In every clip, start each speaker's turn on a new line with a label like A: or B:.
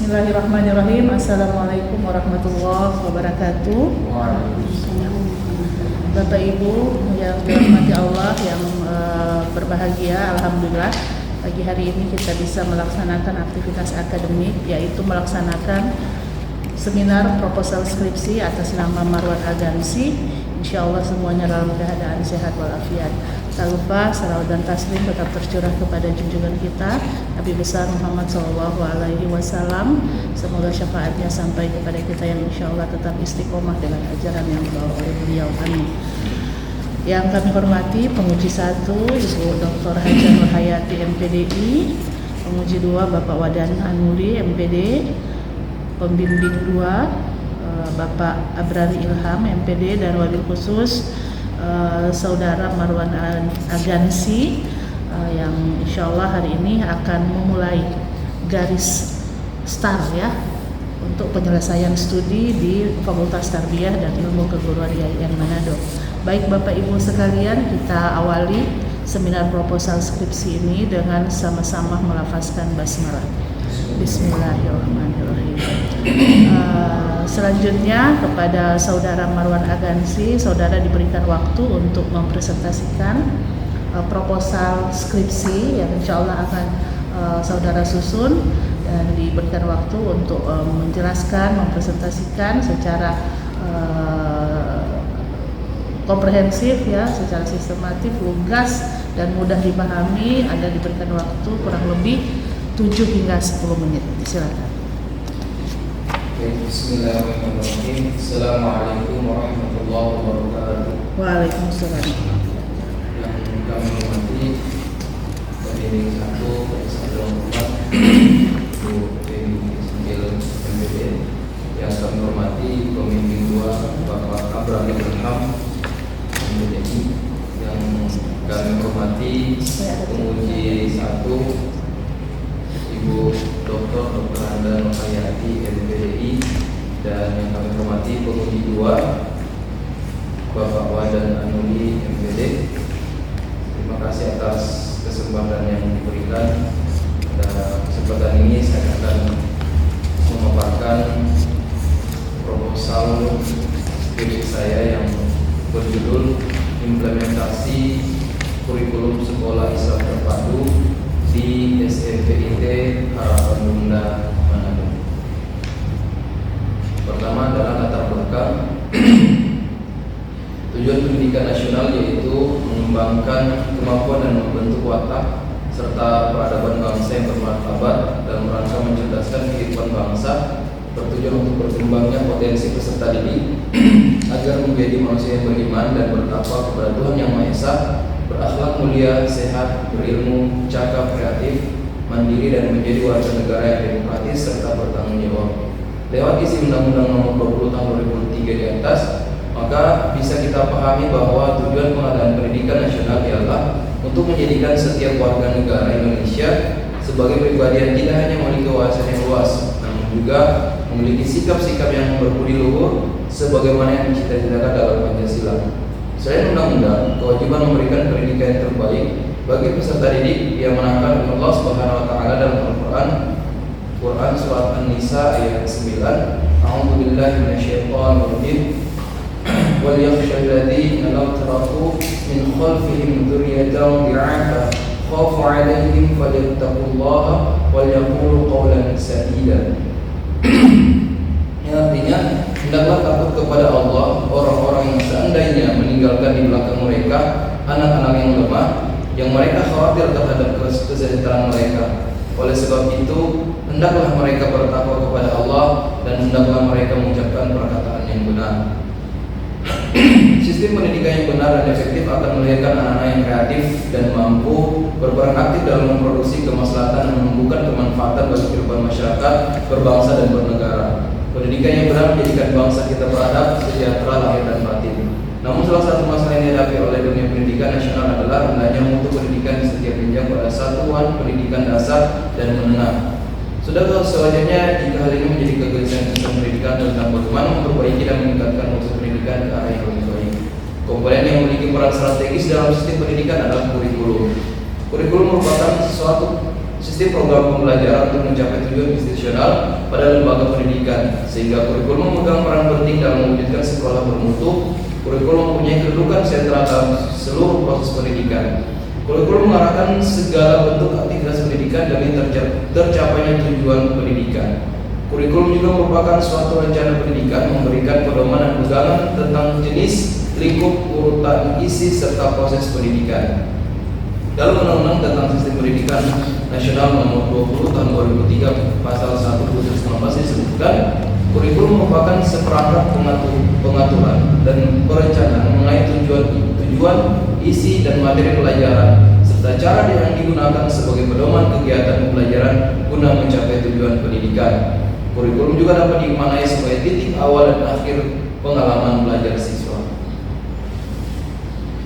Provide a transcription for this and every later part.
A: Bismillahirrahmanirrahim. Assalamualaikum warahmatullahi wabarakatuh. Bapak Ibu yang dirahmati Allah yang berbahagia, alhamdulillah pagi hari ini kita bisa melaksanakan aktivitas akademik, yaitu melaksanakan seminar proposal skripsi atas nama Marwan Agansi. Insya Allah semuanya dalam keadaan sehat walafiat. Tak lupa salawat dan taslim tetap tercurah kepada junjungan kita Nabi besar Muhammad SAW. Semoga syafaatnya sampai kepada kita yang insya Allah tetap istiqomah dengan ajaran yang dibawa oleh beliau. Amin. Yang kami hormati penguji 1 Ibu Dr. Haja Nur Hayati MPDI, penguji 2 Bapak Wadan Anuli MPD, pembimbing 2 Bapak Abrari Ilham MPD, dan wabil khusus Saudara Marwan Agansi yang insya Allah hari ini akan memulai garis start ya untuk penyelesaian studi di Fakultas Tarbiyah dan Ilmu Keguruan IAIN Manado. Baik Bapak Ibu sekalian, kita awali seminar proposal skripsi ini dengan sama-sama melafazkan basmalah. Bismillahirrahmanirrahim. Selanjutnya kepada Saudara Marwan Agansi, saudara diberikan waktu untuk mempresentasikan proposal skripsi yang insya Allah akan saudara susun, dan diberikan waktu untuk menjelaskan, mempresentasikan secara komprehensif ya, secara sistematif, lugas dan mudah dipahami. Anda diberikan waktu kurang lebih 7 hingga 10 menit. Silakan.
B: Bismillahirrahmanirrahim. Assalamualaikum warahmatullahi wabarakatuh.
A: Waalaikumsalam.
B: Yang kami hormati pembimbing 1 Kesatuan Umat Bu Dewi Sembil MPD, yang kami hormati pembimbing 2 Bapak Abrari Ilham MPDI, yang kami hormati penguji 1 Ibu Dr. Handa Nur Hayati MPDI, dan yang kami hormati penguji 2 Bapak Wadan Anuli MPD. Terima kasih atas kesempatan yang diberikan. Pada kesempatan ini saya akan memaparkan proposal skripsi saya yang berjudul Implementasi Kurikulum Sekolah Islam Terpadu di SMPIT Harapan Bunda Manado. Pertama adalah latar belakang. Tujuan pendidikan nasional yaitu mengembangkan kemampuan dan membentuk watak serta peradaban bangsa yang bermartabat dalam rangka mencerdaskan kehidupan bangsa, bertujuan untuk berkembangnya potensi peserta didik agar menjadi manusia yang beriman dan bertakwa kepada Tuhan Yang Maha Esa, berakhlak mulia, sehat, berilmu, cakap, kreatif, mandiri, dan menjadi warga negara yang demokratis serta bertanggung jawab. Lewat isi Undang-Undang Nomor 20 Tahun 2003 di atas, maka bisa kita pahami bahwa tujuan pengadaan pendidikan nasional ialah untuk menjadikan setiap warga negara Indonesia sebagai pribadi yang tidak hanya memiliki wawasan yang luas, namun juga memiliki sikap-sikap yang berbudi luhur sebagaimana yang dicita-citakan dalam Pancasila. Selain undang-undang, kewajiban memberikan pendidikan yang terbaik bagi peserta didik yang menangkan Allah Subhanahu wa taala dalam Al-Qur'an. Quran surat An-Nisa ayat 9. A'udzubillahi minasyaitonir rajim. Wal yakhshal ladzina law taraku min khalfihim dzurriyyatan dha'afa khafu 'alaihim falyattaqullaha wal yaqulu qawlan sadida. Yang artinya, hendaklah takut kepada Allah orang-orang yang seandainya meninggalkan di belakang mereka anak-anak yang lemah, yang mereka khawatir terhadap kesejahteraan mereka. Oleh sebab itu, hendaklah mereka bertakwa kepada Allah dan hendaklah mereka mengucapkan perkataan yang benar. Sistem pendidikan yang benar dan efektif akan melahirkan anak-anak yang kreatif dan mampu berperan aktif dalam memproduksi kemaslahatan dan menumbuhkan kemanfaatan bagi kehidupan masyarakat, berbangsa dan bernegara. Pendidikan yang benar menjadikan bangsa kita beradab, sejahtera lahir dan batin. Namun salah satu masalah yang dihadapi oleh dunia pendidikan nasional adalah rendahnya mutu pendidikan di setiap jenjang pada satuan pendidikan dasar dan menengah. Sudah sewajarnya jika hal ini menjadi kegelisahan sistem pendidikan tentang bagaimana memperbaiki dan meningkatkan mutu pendidikan ke arah yang lebih baik. Komponen yang memiliki peran strategis dalam sistem pendidikan adalah kurikulum. Kurikulum merupakan sesuatu sistem program pembelajaran untuk mencapai tujuan institusional pada lembaga pendidikan, sehingga kurikulum memegang peran penting dalam mewujudkan sekolah bermutu. Kurikulum mempunyai kedudukan sentral dalam seluruh proses pendidikan. Kurikulum mengarahkan segala bentuk aktivitas pendidikan demi tercapainya tujuan pendidikan. Kurikulum juga merupakan suatu rencana pendidikan, memberikan pedoman dan pegangan tentang jenis, lingkup, urutan, isi, serta proses pendidikan. Dalam Undang-Undang tentang Sistem Pendidikan Nasional Nomor 20 Tahun 2003 Pasal 1 Khusus 19 disebutkan, kurikulum merupakan seperangkat pengaturan dan perencanaan mengenai tujuan, isi dan materi pelajaran serta cara yang digunakan sebagai pedoman kegiatan pembelajaran guna mencapai tujuan pendidikan. Kurikulum juga dapat dimaknai sebagai titik awal dan akhir pengalaman belajar siswa.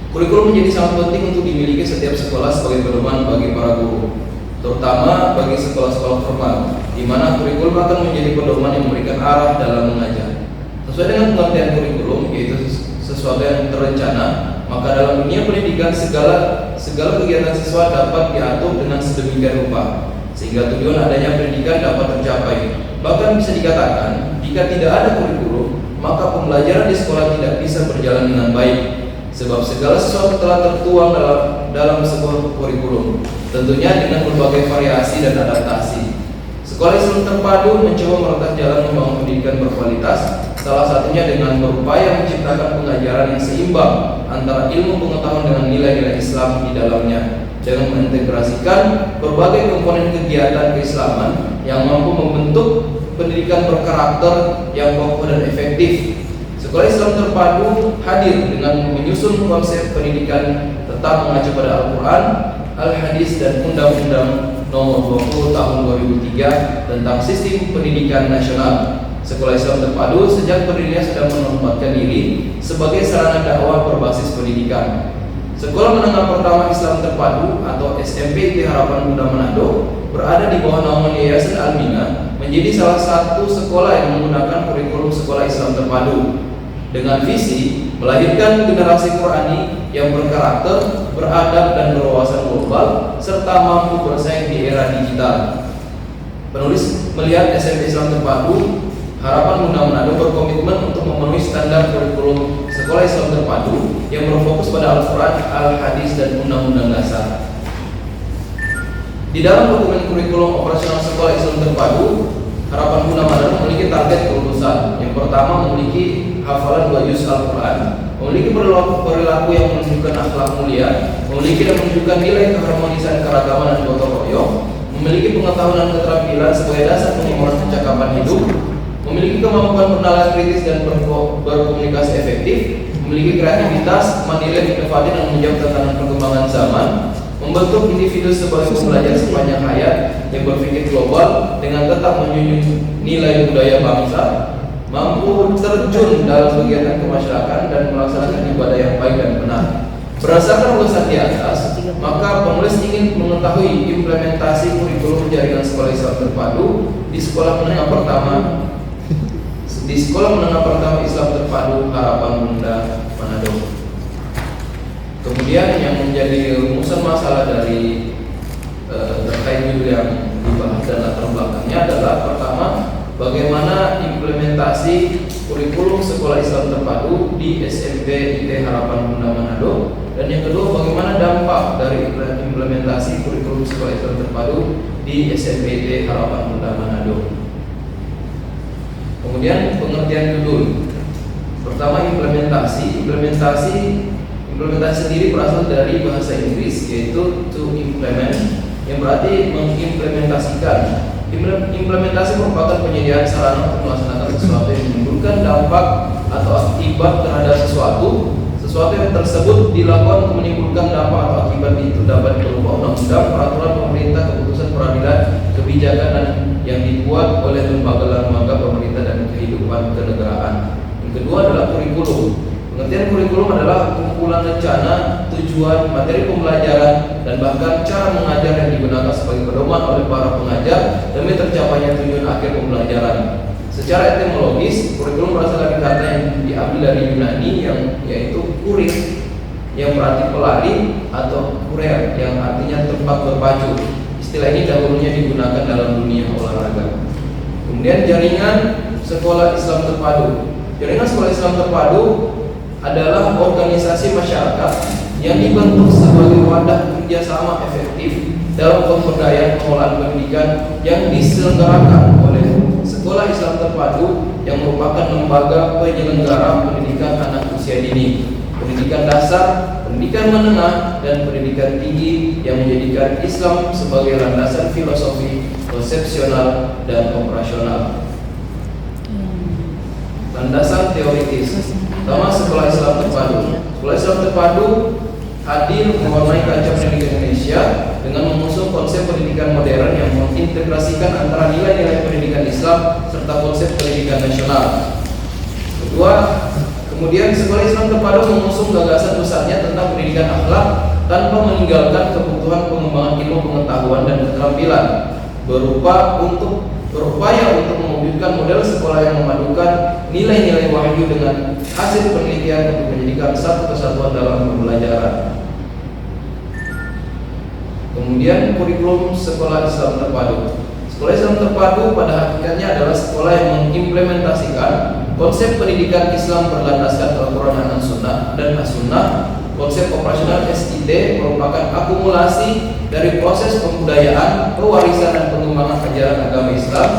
B: Kurikulum menjadi sangat penting untuk dimiliki setiap sekolah sebagai pedoman bagi para guru, terutama bagi sekolah-sekolah formal, di mana kurikulum akan menjadi pedoman yang memberikan arah dalam mengajar. Sesuai dengan pengertian kurikulum, yaitu sesuatu yang terencana, maka dalam dunia pendidikan segala kegiatan siswa dapat diatur dengan sedemikian rupa, sehingga tujuan adanya pendidikan dapat tercapai. Bahkan bisa dikatakan, jika tidak ada kurikulum, maka pembelajaran di sekolah tidak bisa berjalan dengan baik. Sebab segala sesuatu telah tertuang dalam sebuah kurikulum, tentunya dengan berbagai variasi dan adaptasi. Sekolah Islam Terpadu mencoba meretas jalan membangun pendidikan berkualitas, salah satunya dengan berupaya menciptakan pengajaran yang seimbang antara ilmu pengetahuan dengan nilai-nilai Islam di dalamnya, dengan mengintegrasikan berbagai komponen kegiatan keislaman yang mampu membentuk pendidikan berkarakter yang kokoh dan efektif. Sekolah Islam Terpadu hadir dengan menyusun konsep pendidikan tetap mengacu pada Al-Quran, Al-Hadis, dan Undang-Undang Nomor 20 Tahun 2003 tentang Sistem Pendidikan Nasional. Sekolah Islam Terpadu sejak berdirinya sudah menempatkan diri sebagai sarana dakwah berbasis pendidikan. Sekolah Menengah Pertama Islam Terpadu atau SMPT Harapan Bunda Manado berada di bawah naungan Yayasan Al-Mina, menjadi salah satu sekolah yang menggunakan kurikulum Sekolah Islam Terpadu dengan visi melahirkan generasi Qurani yang berkarakter, beradab, dan berwawasan global serta mampu bersaing di era digital. Penulis melihat SMP Islam Terpadu Harapan Bunda Manado berkomitmen untuk memenuhi standar kurikulum Sekolah Islam Terpadu yang berfokus pada Al-Quran, Al-Hadis, dan Undang-Undang Dasar. Di dalam dokumen kurikulum operasional Sekolah Islam Terpadu, Harapan Bunda Manado memiliki target kelulusan. Yang pertama, memiliki hafalan 2 juz Al-Quran, memiliki perilaku yang menunjukkan akhlak mulia, memiliki dan menunjukkan nilai keharmonisan, keragaman, dan gotong royong, memiliki pengetahuan dan keterampilan sebagai dasar pengembangan percakapan hidup, memiliki kemampuan bernalar kritis dan berkomunikasi efektif, memiliki kreativitas, mandiri, inovatif, dan menjawab tantangan perkembangan zaman, membentuk individu sebagai pembelajar sepanjang hayat yang berpikir global dengan tetap menjunjung nilai budaya bangsa, mampu terjun dalam kegiatan kemasyarakatan dan melaksanakan ibadah yang baik dan benar. Berdasarkan ulasan di atas, maka penulis ingin mengetahui implementasi kurikulum jaringan Sekolah Islam Terpadu di Sekolah Menengah Pertama Islam Terpadu Harapan Bunda Manado. Kemudian yang menjadi rumusan masalah dari terkait judul yang dibahas dan latar belakangnya adalah pertama, bagaimana implementasi kurikulum Sekolah Islam Terpadu di SMP IT Harapan Bunda Manado, dan yang kedua, bagaimana dampak dari implementasi kurikulum Sekolah Islam Terpadu di SMP IT Harapan Bunda Manado. Kemudian pengertian judul. Pertama, implementasi sendiri berasal dari bahasa Inggris, yaitu to implement, yang berarti mengimplementasikan. Implementasi merupakan penyediaan sarana untuk melaksanakan sesuatu yang menimbulkan dampak atau akibat terhadap sesuatu yang tersebut dilakukan untuk menimbulkan dampak atau akibat itu dapat berupa undang-undang, peraturan pemerintah, keputusan peradilan, kebijakan dan yang dibuat oleh lembaga-lembaga pemerintah dan kehidupan kenegaraan. Yang kedua adalah kurikulum. Pengertian kurikulum adalah kumpulan rencana, tujuan, materi pembelajaran, dan bahkan cara mengajar yang digunakan sebagai pedoman oleh para pengajar demi tercapainya tujuan akhir pembelajaran. Secara etimologis, kurikulum berasal dari kata yang diambil dari Yunani yaitu kuris, yang berarti pelari, atau kurer yang artinya tempat berpacu. Istilah ini dahulunya digunakan dalam dunia olahraga. Kemudian jaringan sekolah Islam terpadu. Jaringan sekolah Islam terpadu adalah organisasi masyarakat yang dibentuk sebagai wadah kerjasama efektif dalam pemberdayaan pengelolaan pendidikan yang diselenggarakan oleh Sekolah Islam Terpadu yang merupakan lembaga penyelenggara pendidikan anak usia dini, pendidikan dasar, pendidikan menengah, dan pendidikan tinggi yang menjadikan Islam sebagai landasan filosofi, konsepsional, dan operasional. Landasan teoritis. Pertama, Sekolah Islam Terpadu. Sekolah Islam Terpadu hadir mewarnai kancah pendidikan Indonesia dengan mengusung konsep pendidikan modern yang mengintegrasikan antara nilai-nilai pendidikan Islam serta konsep pendidikan nasional. Kedua, kemudian Sekolah Islam Terpadu mengusung gagasan besarnya tentang pendidikan akhlak tanpa meninggalkan kebutuhan pengembangan ilmu pengetahuan dan keterampilan, berupaya untuk mewujudkan model sekolah yang memadukan nilai-nilai wahyu dengan hasil penelitian untuk menjadikan satu kesatuan dalam pembelajaran. Kemudian kurikulum Sekolah Islam Terpadu. Sekolah Islam Terpadu pada hakikatnya adalah sekolah yang mengimplementasikan konsep pendidikan Islam berlandaskan Al-Quran dan Sunnah dan As-Sunnah. Konsep operasional SIT merupakan akumulasi dari proses pembudayaan, pewarisan dan pengembangan ajaran agama Islam,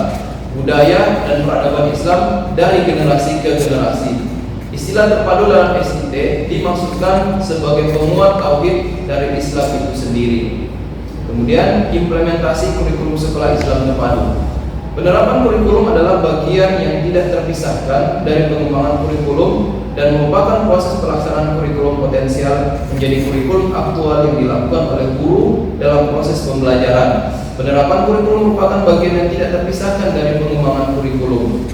B: budaya dan peradaban Islam dari generasi ke generasi. Istilah terpadu dalam SIT dimaksudkan sebagai penguat tauhid dari Islam itu sendiri. Kemudian implementasi kurikulum Sekolah Islam Terpadu. Penerapan kurikulum adalah bagian yang tidak terpisahkan dari pengembangan kurikulum dan merupakan proses pelaksanaan kurikulum potensial menjadi kurikulum aktual yang dilakukan oleh guru dalam proses pembelajaran. Penerapan kurikulum merupakan bagian yang tidak terpisahkan dari pengembangan kurikulum.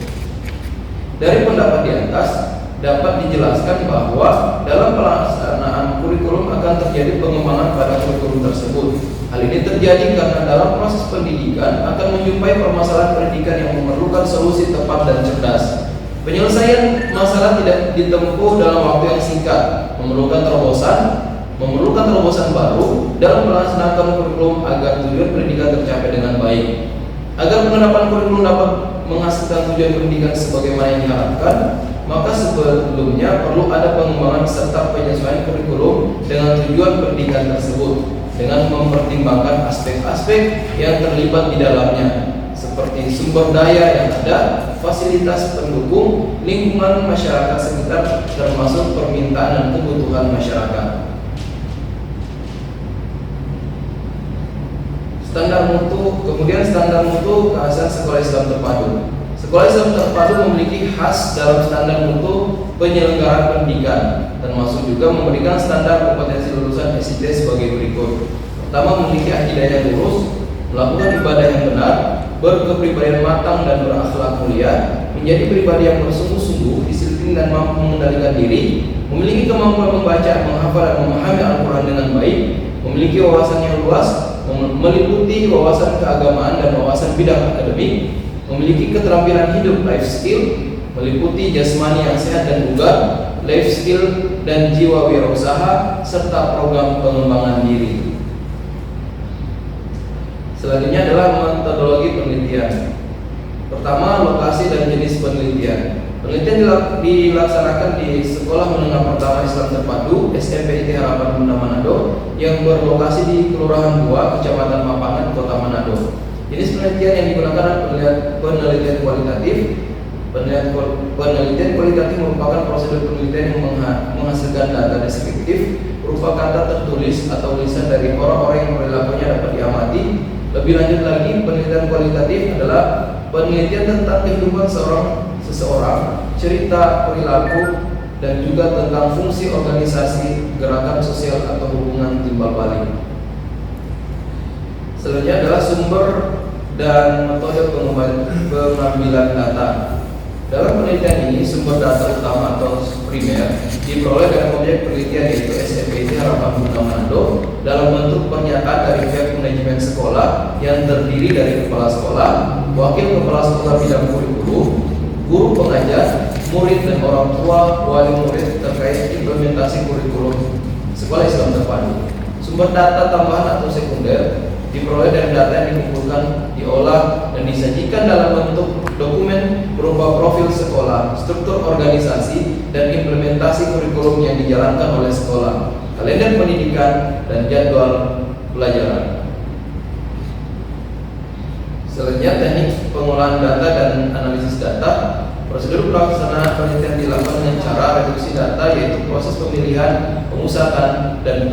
B: Dari pendapat di atas dapat dijelaskan bahwa dalam pelaksanaan kurikulum akan terjadi pengembangan pada kurikulum tersebut. Hal ini terjadi karena dalam proses pendidikan akan menjumpai permasalahan pendidikan yang memerlukan solusi tepat dan cerdas. Penyelesaian masalah tidak ditempuh dalam waktu yang singkat, memerlukan terobosan baru dalam melaksanakan kurikulum agar tujuan pendidikan tercapai dengan baik. Agar penerapan kurikulum dapat menghasilkan tujuan pendidikan sebagaimana yang diharapkan, maka sebelumnya perlu ada pengembangan serta penyesuaian kurikulum dengan tujuan pendidikan tersebut dengan mempertimbangkan aspek-aspek yang terlibat di dalamnya seperti sumber daya yang ada, fasilitas pendukung, lingkungan masyarakat sekitar, termasuk permintaan dan kebutuhan masyarakat. Standar mutu, kemudian standar mutu kehasil Sekolah Islam Terpadu. Sekolah Islam Terpadu memiliki khas dalam standar mutu penyelenggaraan pendidikan, termasuk juga memberikan standar kompetensi lulusan SIT sebagai berikut. Pertama, memiliki akidah yang lurus, melakukan ibadah yang benar, berkepribadian matang dan berakhlak mulia, menjadi pribadi yang bersungguh-sungguh, disiplin dan mampu mengendalikan diri, memiliki kemampuan membaca, menghafal dan memahami Al-Quran dengan baik, memiliki wawasan yang luas, meliputi wawasan keagamaan dan wawasan bidang akademik, memiliki keterampilan hidup life skill, meliputi jasmani yang sehat dan bugar, life skill dan jiwa wirausaha serta program pengembangan diri. Selanjutnya adalah metodologi penelitian. Pertama, lokasi dan jenis penelitian. Penelitian dilaksanakan di Sekolah Menengah Pertama Islam Terpadu SMP IT Harapan Bunda Manado yang berlokasi di Kelurahan 2, Kecamatan Mapangan, Kota Manado. Jenis penelitian yang digunakan adalah penelitian kualitatif. Penelitian kualitatif merupakan prosedur penelitian yang menghasilkan data deskriptif berupa kata tertulis atau lisan dari orang-orang yang perilakunya dapat diamati. Lebih lanjut lagi, penelitian kualitatif adalah penelitian tentang kehidupan seseorang, cerita perilaku, dan juga tentang fungsi organisasi, gerakan sosial atau hubungan timbal balik. Selanjutnya adalah sumber dan metode pengambilan data. Dalam penelitian ini, sumber data utama atau primer diperoleh dari objek penelitian yaitu SMP Harapan Bunda Manado dalam bentuk pernyataan dari pihak manajemen sekolah yang terdiri dari kepala sekolah, wakil kepala sekolah bidang kurikulum, guru pengajar, murid dan orang tua wali murid terkait implementasi kurikulum Sekolah Islam Terpadu. Sumber data tambahan atau sekunder diperoleh dari data yang dikumpulkan, diolah, dan disajikan dalam bentuk dokumen berupa profil sekolah, struktur organisasi, dan implementasi kurikulum yang dijalankan oleh sekolah, kalender pendidikan, dan jadwal pelajaran. Selanjutnya, teknik pengolahan data dan analisis data. Prosedur pelaksanaan penelitian dilakukan dengan cara reduksi data, yaitu proses pemilihan, pemusatan, dan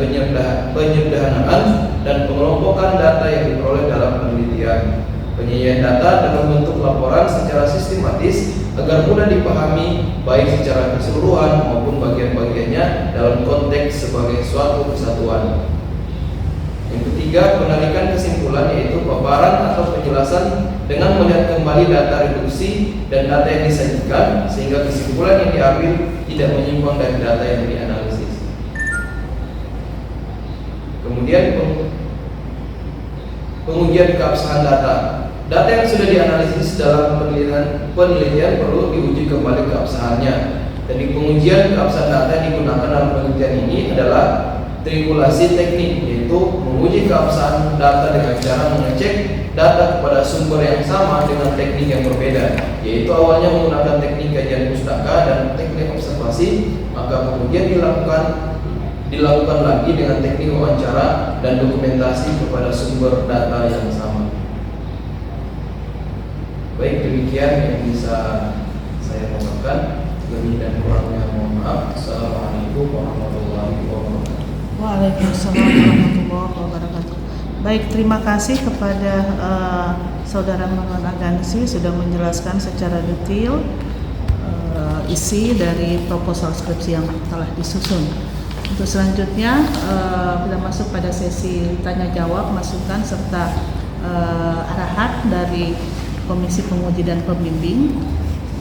B: penyederhanaan dan pengelompokan data yang diperoleh dalam penelitian. Penyajian data dalam bentuk laporan secara sistematis agar mudah dipahami baik secara keseluruhan maupun bagian-bagiannya dalam konteks sebagai suatu kesatuan. Yang ketiga, penarikan kesimpulan, yaitu paparan atau penjelasan dengan melihat kembali data reduksi dan data yang disajikan sehingga kesimpulan yang diambil tidak menyimpang dari data yang dianalisis. Kemudian pengujian keabsahan data. Data yang sudah dianalisis dalam penelitian perlu diuji kembali keabsahannya. Dan di pengujian keabsahan data yang digunakan dalam penelitian ini adalah triangulasi teknik, yaitu menguji keabsahan data dengan cara mengecek data kepada sumber yang sama dengan teknik yang berbeda, yaitu awalnya menggunakan teknik kajian pustaka dan teknik observasi, maka kemudian dilakukan lagi dengan teknik wawancara dan dokumentasi kepada sumber data yang sama. Baik, demikian yang bisa saya sampaikan. Lebih dan kurangnya mohon maaf. Assalamualaikum warahmatullahi wabarakatuh.
A: Waalaikumsalam warahmatullahi wabarakatuh. Baik, terima kasih kepada Saudara Maman Agansi sudah menjelaskan secara detail isi dari proposal skripsi yang telah disusun. Untuk selanjutnya kita masuk pada sesi tanya jawab, masukan serta arahan dari Komisi Penguji dan Pembimbing.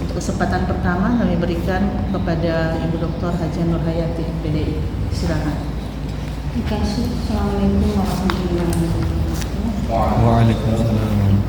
A: Untuk kesempatan pertama kami berikan kepada Ibu Dr. Hajiah Nurhayati, PDI. Silakan.
C: Terima kasih. Assalamualaikum warahmatullahi wabarakatuh.
D: Waalaikumsalam.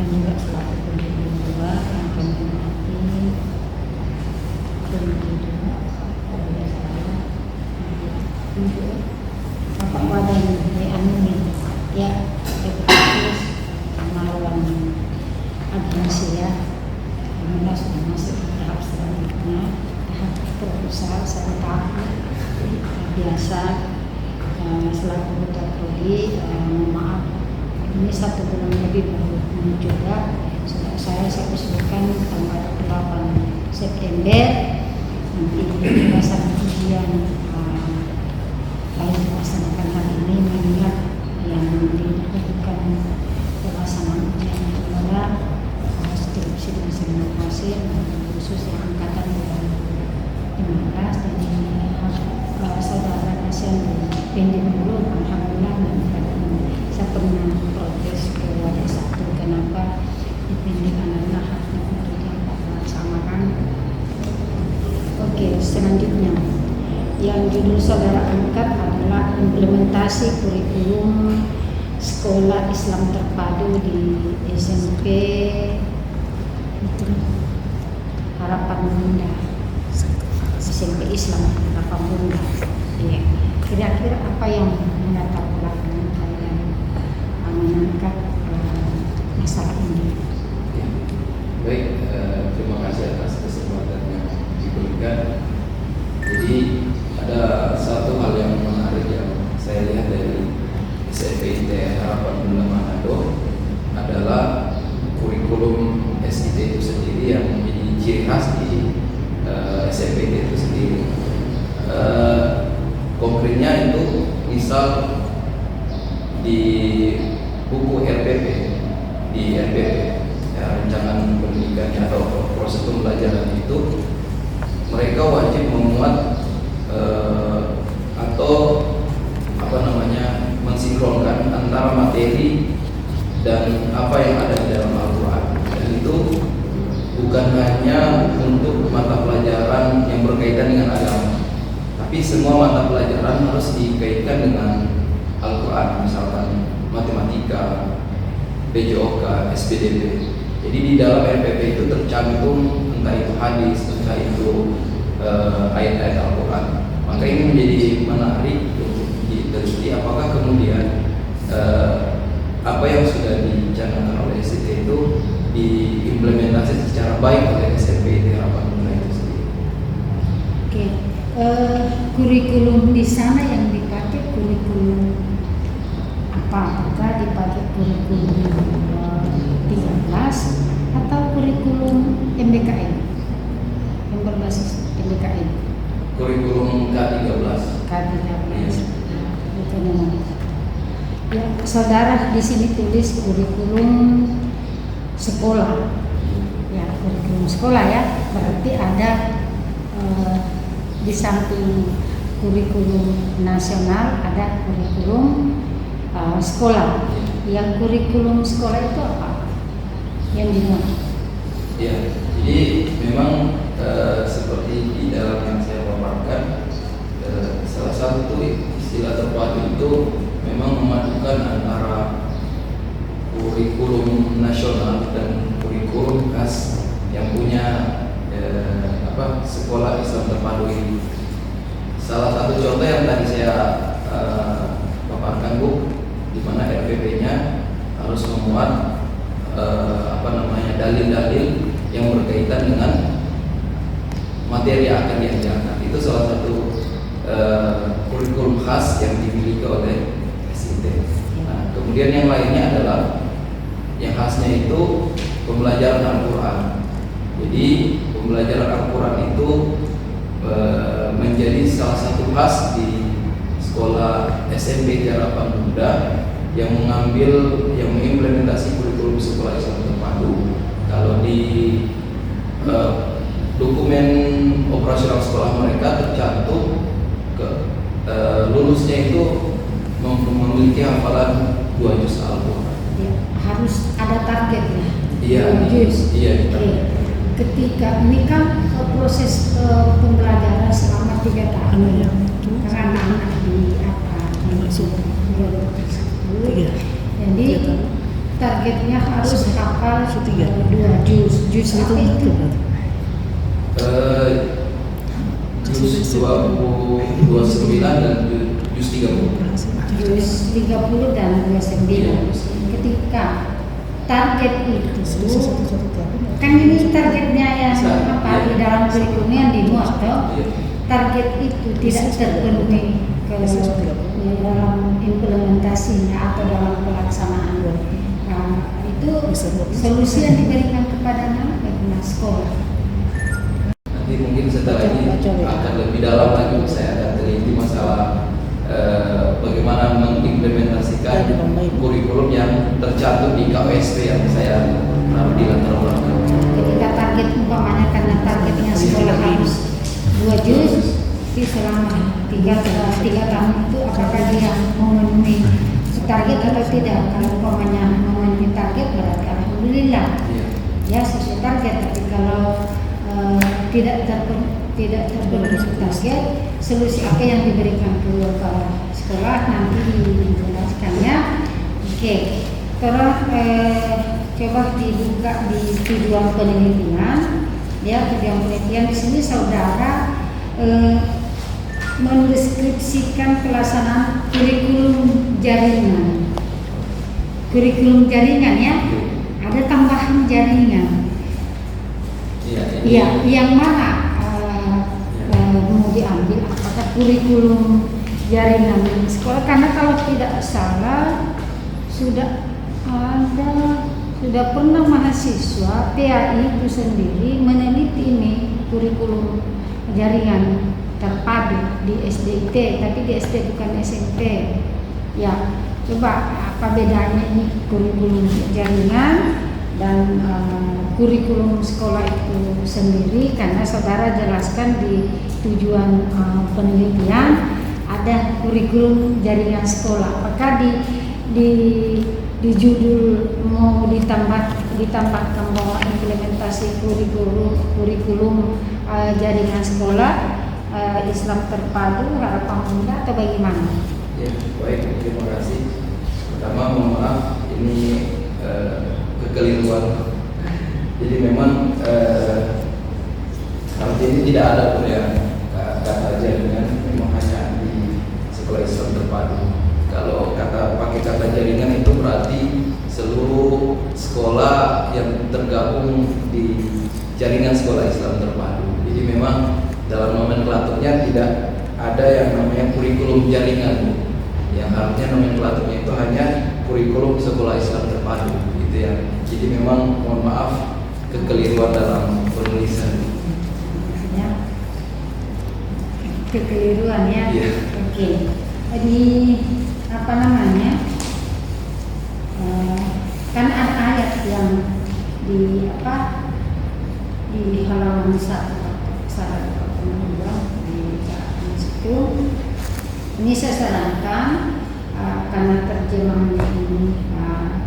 C: Dan juga selaku pemimpin dua yang kami hormati, dan juga kepada saya Bapak Wadan Anumin, ya, Deputus Marwan Agensi, ya, alhamdulillah sudah masuk ke tahap selanjutnya, tahap proposal. Saya tahu biasa selaku ketua prodi, mohon maaf, ini 1 bulan lebih baru juga. Saya usulkan tanggal 8 September nanti berdasarkan ujian baik dilaksanakan hari ini, mengingat yang dilakukan pelaksanaan ujian adalah skripsi dan seminar hasil khusus yang angkatan 2015, dan saudara pasien pendek dulu, alhamdulillah, dan saya pernah protes ke wadah 1 kenapa dipendek anak-anak haknya untuk yang melaksanakan. Oke, selanjutnya yang judul saudara angkat adalah implementasi kurikulum sekolah Islam terpadu di SMP Harapan Bunda, SMP Islam Harapan Bunda. Ya. Kira-kira apa yang mendatar belakang kalian mengangkat masalah ini?
B: Ya. Baik, terima kasih atas kesempatan yang diberikan. Jadi ada satu hal yang menarik yang saya lihat dari SMP Harapan Bunda Manado adalah kurikulum SIT itu sendiri yang menjadi ciri khas di SMP itu sendiri. Konkretnya itu misal di buku RPP, di RPP ya, rancangan pendidikan atau proses pembelajaran itu mereka wajib memuat atau mensinkronkan antara materi dan apa yang ada di dalam Al-Quran. Dan itu bukan hanya untuk mata pelajaran yang berkaitan dengan agama, tapi semua mata pelajaran harus dikaitkan dengan Al-Quran, misalkan matematika, PJOK, SPDB. Jadi di dalam RPP itu tercantum entah itu hadis, entah itu ayat-ayat Al-Quran. Maka ini menjadi menarik untuk diteliti apakah kemudian apa yang sudah dicanangkan oleh SCT itu diimplementasi secara baik oleh SMP di Harapan Bunda itu sendiri.
C: Oke, kurikulum di sana yang dipakai kurikulum apa? Apakah dipakai kurikulum 13 atau kurikulum MBKM yang berbasis MBKM?
B: Kurikulum K13.
C: K13. Itu namanya. Ya, saudara di sini tulis kurikulum sekolah. Ya, kurikulum sekolah ya. Berarti ada di samping kurikulum nasional ada kurikulum sekolah. Yang kurikulum sekolah itu apa? Yang dimuat?
B: Ya, jadi memang seperti di dalam yang saya paparkan, salah satu istilah terpadu itu memang memadukan antara kurikulum nasional dan kurikulum khas yang punya sekolah Islam terpadu ini. Salah satu contoh yang tadi saya paparkan, Bu, di mana RPP-nya harus memuat dalil-dalil yang berkaitan dengan materi yang akan diajarkan. Itu salah satu kurikulum khas yang dimiliki oleh SIT. Nah, kemudian yang lainnya adalah yang khasnya itu pembelajaran Al-Quran. Jadi pembelajaran Al-Quran itu menjadi salah satu khas di sekolah SMP Harapan Bunda yang mengimplementasi kurikulum sekolah Islam terpadu. Kalau di dokumen operasional sekolah mereka tercantum lulusnya itu memiliki hafalan 2 juz Al-Quran.
C: Ya, harus ada targetnya.
B: Iya.
C: 2 juz.
B: Iya.
C: Ketika ini kan proses pembelajaran selama 3 tahun karena anak-anak di jadi targetnya harus hafal 2 juz. Juz apa itu?
B: Juz 29 dan juz 30.
C: Juz 30 dan 29. Ketika target itu kan ini targetnya yang apa di dalam kurikulum yang dimuat target itu tidak terpenuhi ke dalam implementasinya atau dalam pelaksanaan. Nah, itu solusi yang diberikan kepada anak sekolah.
B: Nanti mungkin setelah ini akan lebih dalam lagi saya akan teliti masalah bagaimana mengimplementasikan kurikulum yang tercantum di KWSP yang saya taruh di latar belakang.
C: Ketika target umpamanya karena targetnya sekolah harus 2 juz di selama 3 tahun itu apakah dia memenuhi target atau tidak? Kalau umpamanya memenuhi target berarti alhamdulillah ya sesuai target. Tapi kalau tidak terpenuhi target, solusi apa yang diberikan ke sekolah nanti dijelaskannya. Oke, terus coba dibuka di tujuan penelitian. Ya, tujuan penelitian di sini saudara mendeskripsikan pelaksanaan kurikulum jaringan. Kurikulum jaringan ya, ada tambahan jaringan. Iya, yang mana mau diambil? Apakah kurikulum jaringan sekolah? Karena kalau tidak salah sudah pernah mahasiswa PAI itu sendiri meneliti ini kurikulum jaringan terpadu di SDIT, tapi di SD bukan SMP. Ya, coba apa bedanya ini kurikulum jaringan dan kurikulum sekolah itu sendiri? Karena saudara jelaskan di tujuan penelitian ada kurikulum jaringan sekolah. Apakah di di judul mau ditambahkan bahwa implementasi kurikulum jaringan sekolah Islam terpadu harapan muda atau bagaimana?
B: Ya, baik, terima kasih. Pertama, mohon maaf, ini kekeliruan. Jadi memang arti ini tidak ada pun yang kata jaringan, memang hanya di sekolah Islam terpadu. Kalau pakai kata jaringan itu berarti seluruh sekolah yang tergabung di jaringan sekolah Islam terpadu. Jadi memang dalam nomenklaturnya tidak ada yang namanya kurikulum jaringan. Yang harusnya nomenklaturnya itu hanya kurikulum sekolah Islam terpadu, gitu ya. Jadi memang mohon maaf kekeliruan dalam penulisan.
C: Ya. Kekeliruan ya.
B: Iya.
C: Oke. Jadi apa namanya? Kan ada ayat yang di halaman 1 di situ. Ini saya sarankan karena terjemahan ini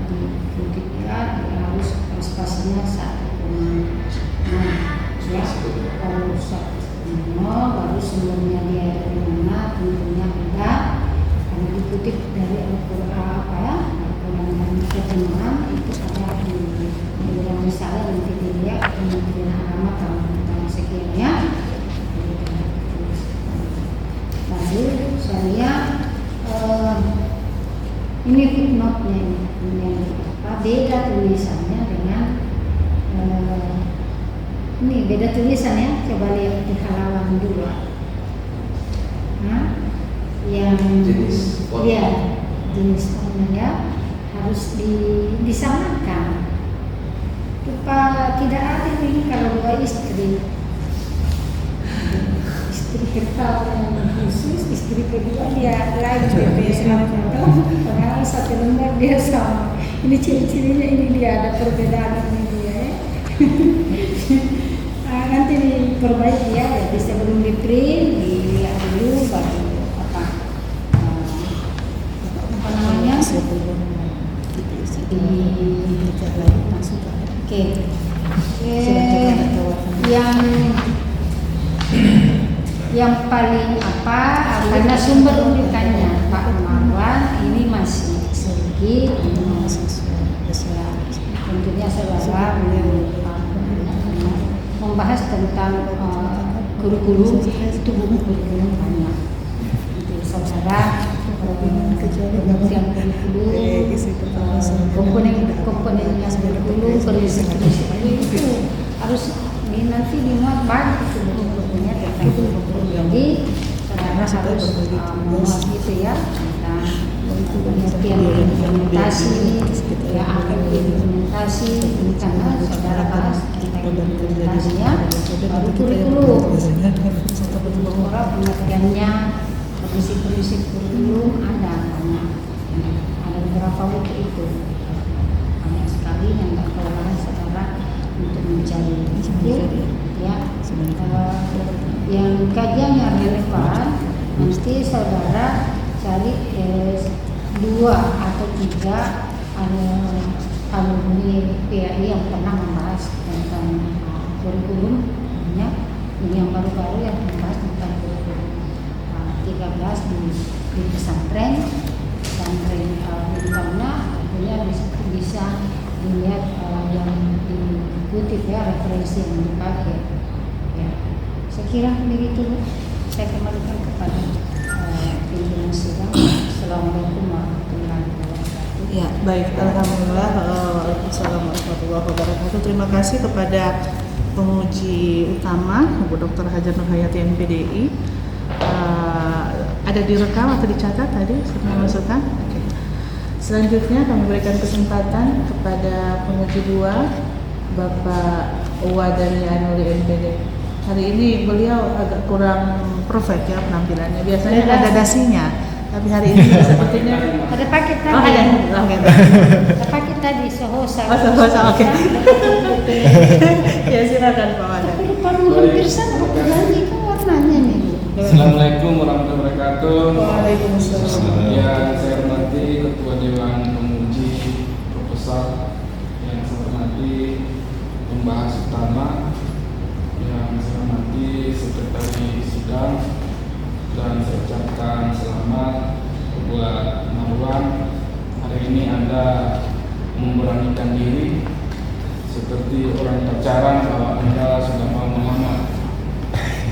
C: dikutip ya, harus spasinya 1,6 ya. Kalau 1,0 baru sebelumnya dia dari mana tentunya ada karena dikutip dari Al-Quran Al-Quran dan terjemahan itu ada di dalam misalnya nanti dilihat Kementerian Agama tahun sekian ya. Lalu saya ini footnote-nya ini beda tulisannya dengan ini beda tulisannya, coba lihat di halaman 2. Nah, yang
B: Jenis font.
C: ya jenis fontnya harus disamakan. Lupa tidak adil ini kalau 2 istri pertama khusus, istri kedua dia lain biasanya padahal 1 lembar dia sama. Ini ciri-cirinya, ini dia ada perbedaan ini dia ya. Nanti diperbaiki ya, jadi sebelum di print dilihat dulu baru apa namanya oke. Yang paling karena sumber rujukannya Pak Marwan ini masih sedikit, tentunya saudara membahas tentang kurikulum itu buku kurikulum banyak. Itu saudara pengertian kurikulum, komponen yang kurikulum, prinsip-prinsip itu harus nanti dimuat banyak itu buku-bukunya tentang kurikulum. Jadi saudara harus memuat gitu ya tentang pengertian implementasi ya, akan implementasi karena saudara bahas tentang implementasinya baru kurikulum. Orang pengertiannya prinsip-prinsip kurikulum ada banyak, ada beberapa buku itu banyak sekali yang nggak kelelahan saudara untuk mencari itu ya. Yang kajian yang relevan mesti saudara cari 2 atau 3 alumni PAI yang pernah membahas tentang kurikulum ya. Ini yang baru-baru yang membahas tentang kurikulum 13 di pesantren bintangnya tentunya bisa dilihat yang dikutip ya, referensi yang dipakai ya. Saya kira begitu. Saya kembalikan kepada pimpinan sidang. Assalamualaikum warahmatullahi wabarakatuh.
D: Ya, baik. Alhamdulillah. Waalaikumsalam warahmatullahi wabarakatuh. Terima kasih kepada penguji utama, Bu Dr. Hajar Nur Hayati MPDI. Ada direkam atau dicatat tadi semua masukan? Oke. Selanjutnya kami berikan kesempatan kepada penguji 2, Bapak Uwadani Anuri MPD. Hari ini beliau agak kurang perfect ya penampilannya. Biasanya ada dasinya, tapi hari ini sepertinya
C: Ada paket tadi.
D: oh, ada. Oke.
C: Ada paket tadi sehosa.
D: Oh, sehosa, oke. Ya silakan Pak Wada.
C: Tapi lupa hampir sama lagi kan warnanya nih.
E: Assalamualaikum warahmatullahi wabarakatuh.
D: Waalaikumsalam.
E: Yang saya hormati Ketua Dewan Penguji proposal, yang saya hormati pembahas utama, yang saya hormati sekretaris sidang, dan saya ucapkan selamat buat Marwan. Hari ini Anda memberanikan diri seperti orang pacaran bahwa Anda sudah mau melamar.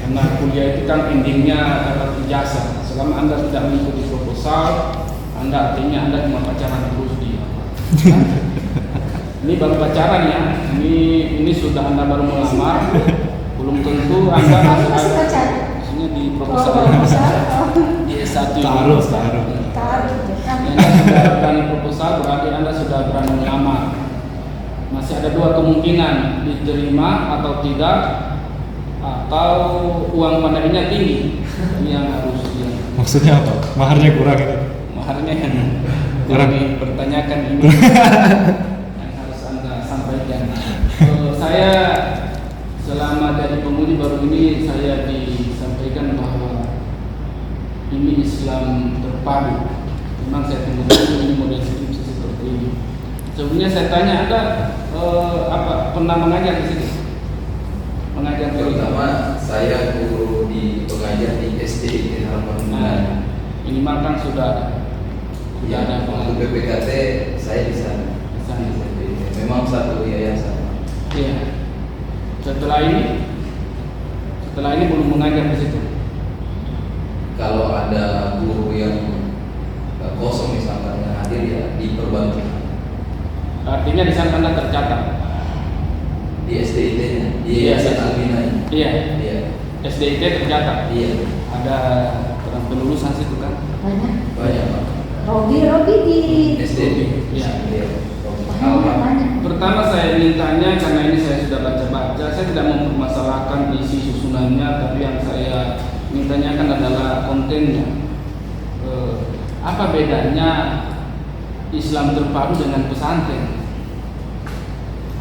E: Karena kuliah itu kan endingnya adalah ijazah. Selama Anda tidak mengikuti proposal, Anda artinya Anda cuma pacaran terus dia. Ini baru pacaran ya. Ini sudah Anda baru melamar. Belum tentu Anda
C: Kamu
E: masih
C: masih
E: ada.
C: pacaran?
E: Maksudnya di
C: Oh,
E: proposal
C: proposal.
E: di S1 ini.
B: Taruh.
E: Anda sudah berani proposal, berarti Anda sudah berani melamar. Masih ada dua kemungkinan, diterima atau tidak, atau uang panainya tinggi. Ini yang harus
F: Maksudnya apa? Maharnya kurang ini.
E: maharnya yang
F: Kurang.
E: dipertanyakan ini yang harus Anda sampaikan. Saya selama jadi pemudi baru ini saya disampaikan bahwa ini Islam terpadu. Memang saya tunggu ini model skripsi seperti ini. Sebelumnya saya tanya Anda apa pernah mengajar di sini? Mengajar
B: Terutama saya guru di pengajar di SD di Harapan Bunda.
E: Minimal kan sudah
B: Ya,
E: ada
B: untuk
E: pengalaman.
B: PPKT saya di sana.
E: Di sana.
B: Memang satu yayasan.
E: Iya. Setelah ini belum mengajar di situ.
B: Kalau ada guru yang kosong misalkan yang hadir ya diperbantu
E: Artinya di sana Anda tercatat.
B: di SDIT-nya, di
E: Iya.
B: Yayasan Albina.
E: Iya.
B: Iya.
E: SDIT tercatat.
B: Iya.
E: Ada orang penlulusan situ kan?
C: Banyak.
B: Banyak Pak.
C: Robi di
B: SDI.
E: Iya.
B: Iya.
C: banyak.
E: Pertama saya ingin tanya karena ini saya sudah baca-baca, saya tidak mempermasalahkan isi susunannya, tapi yang saya ingin tanyakan adalah kontennya. Apa bedanya Islam terpadu dengan pesantren?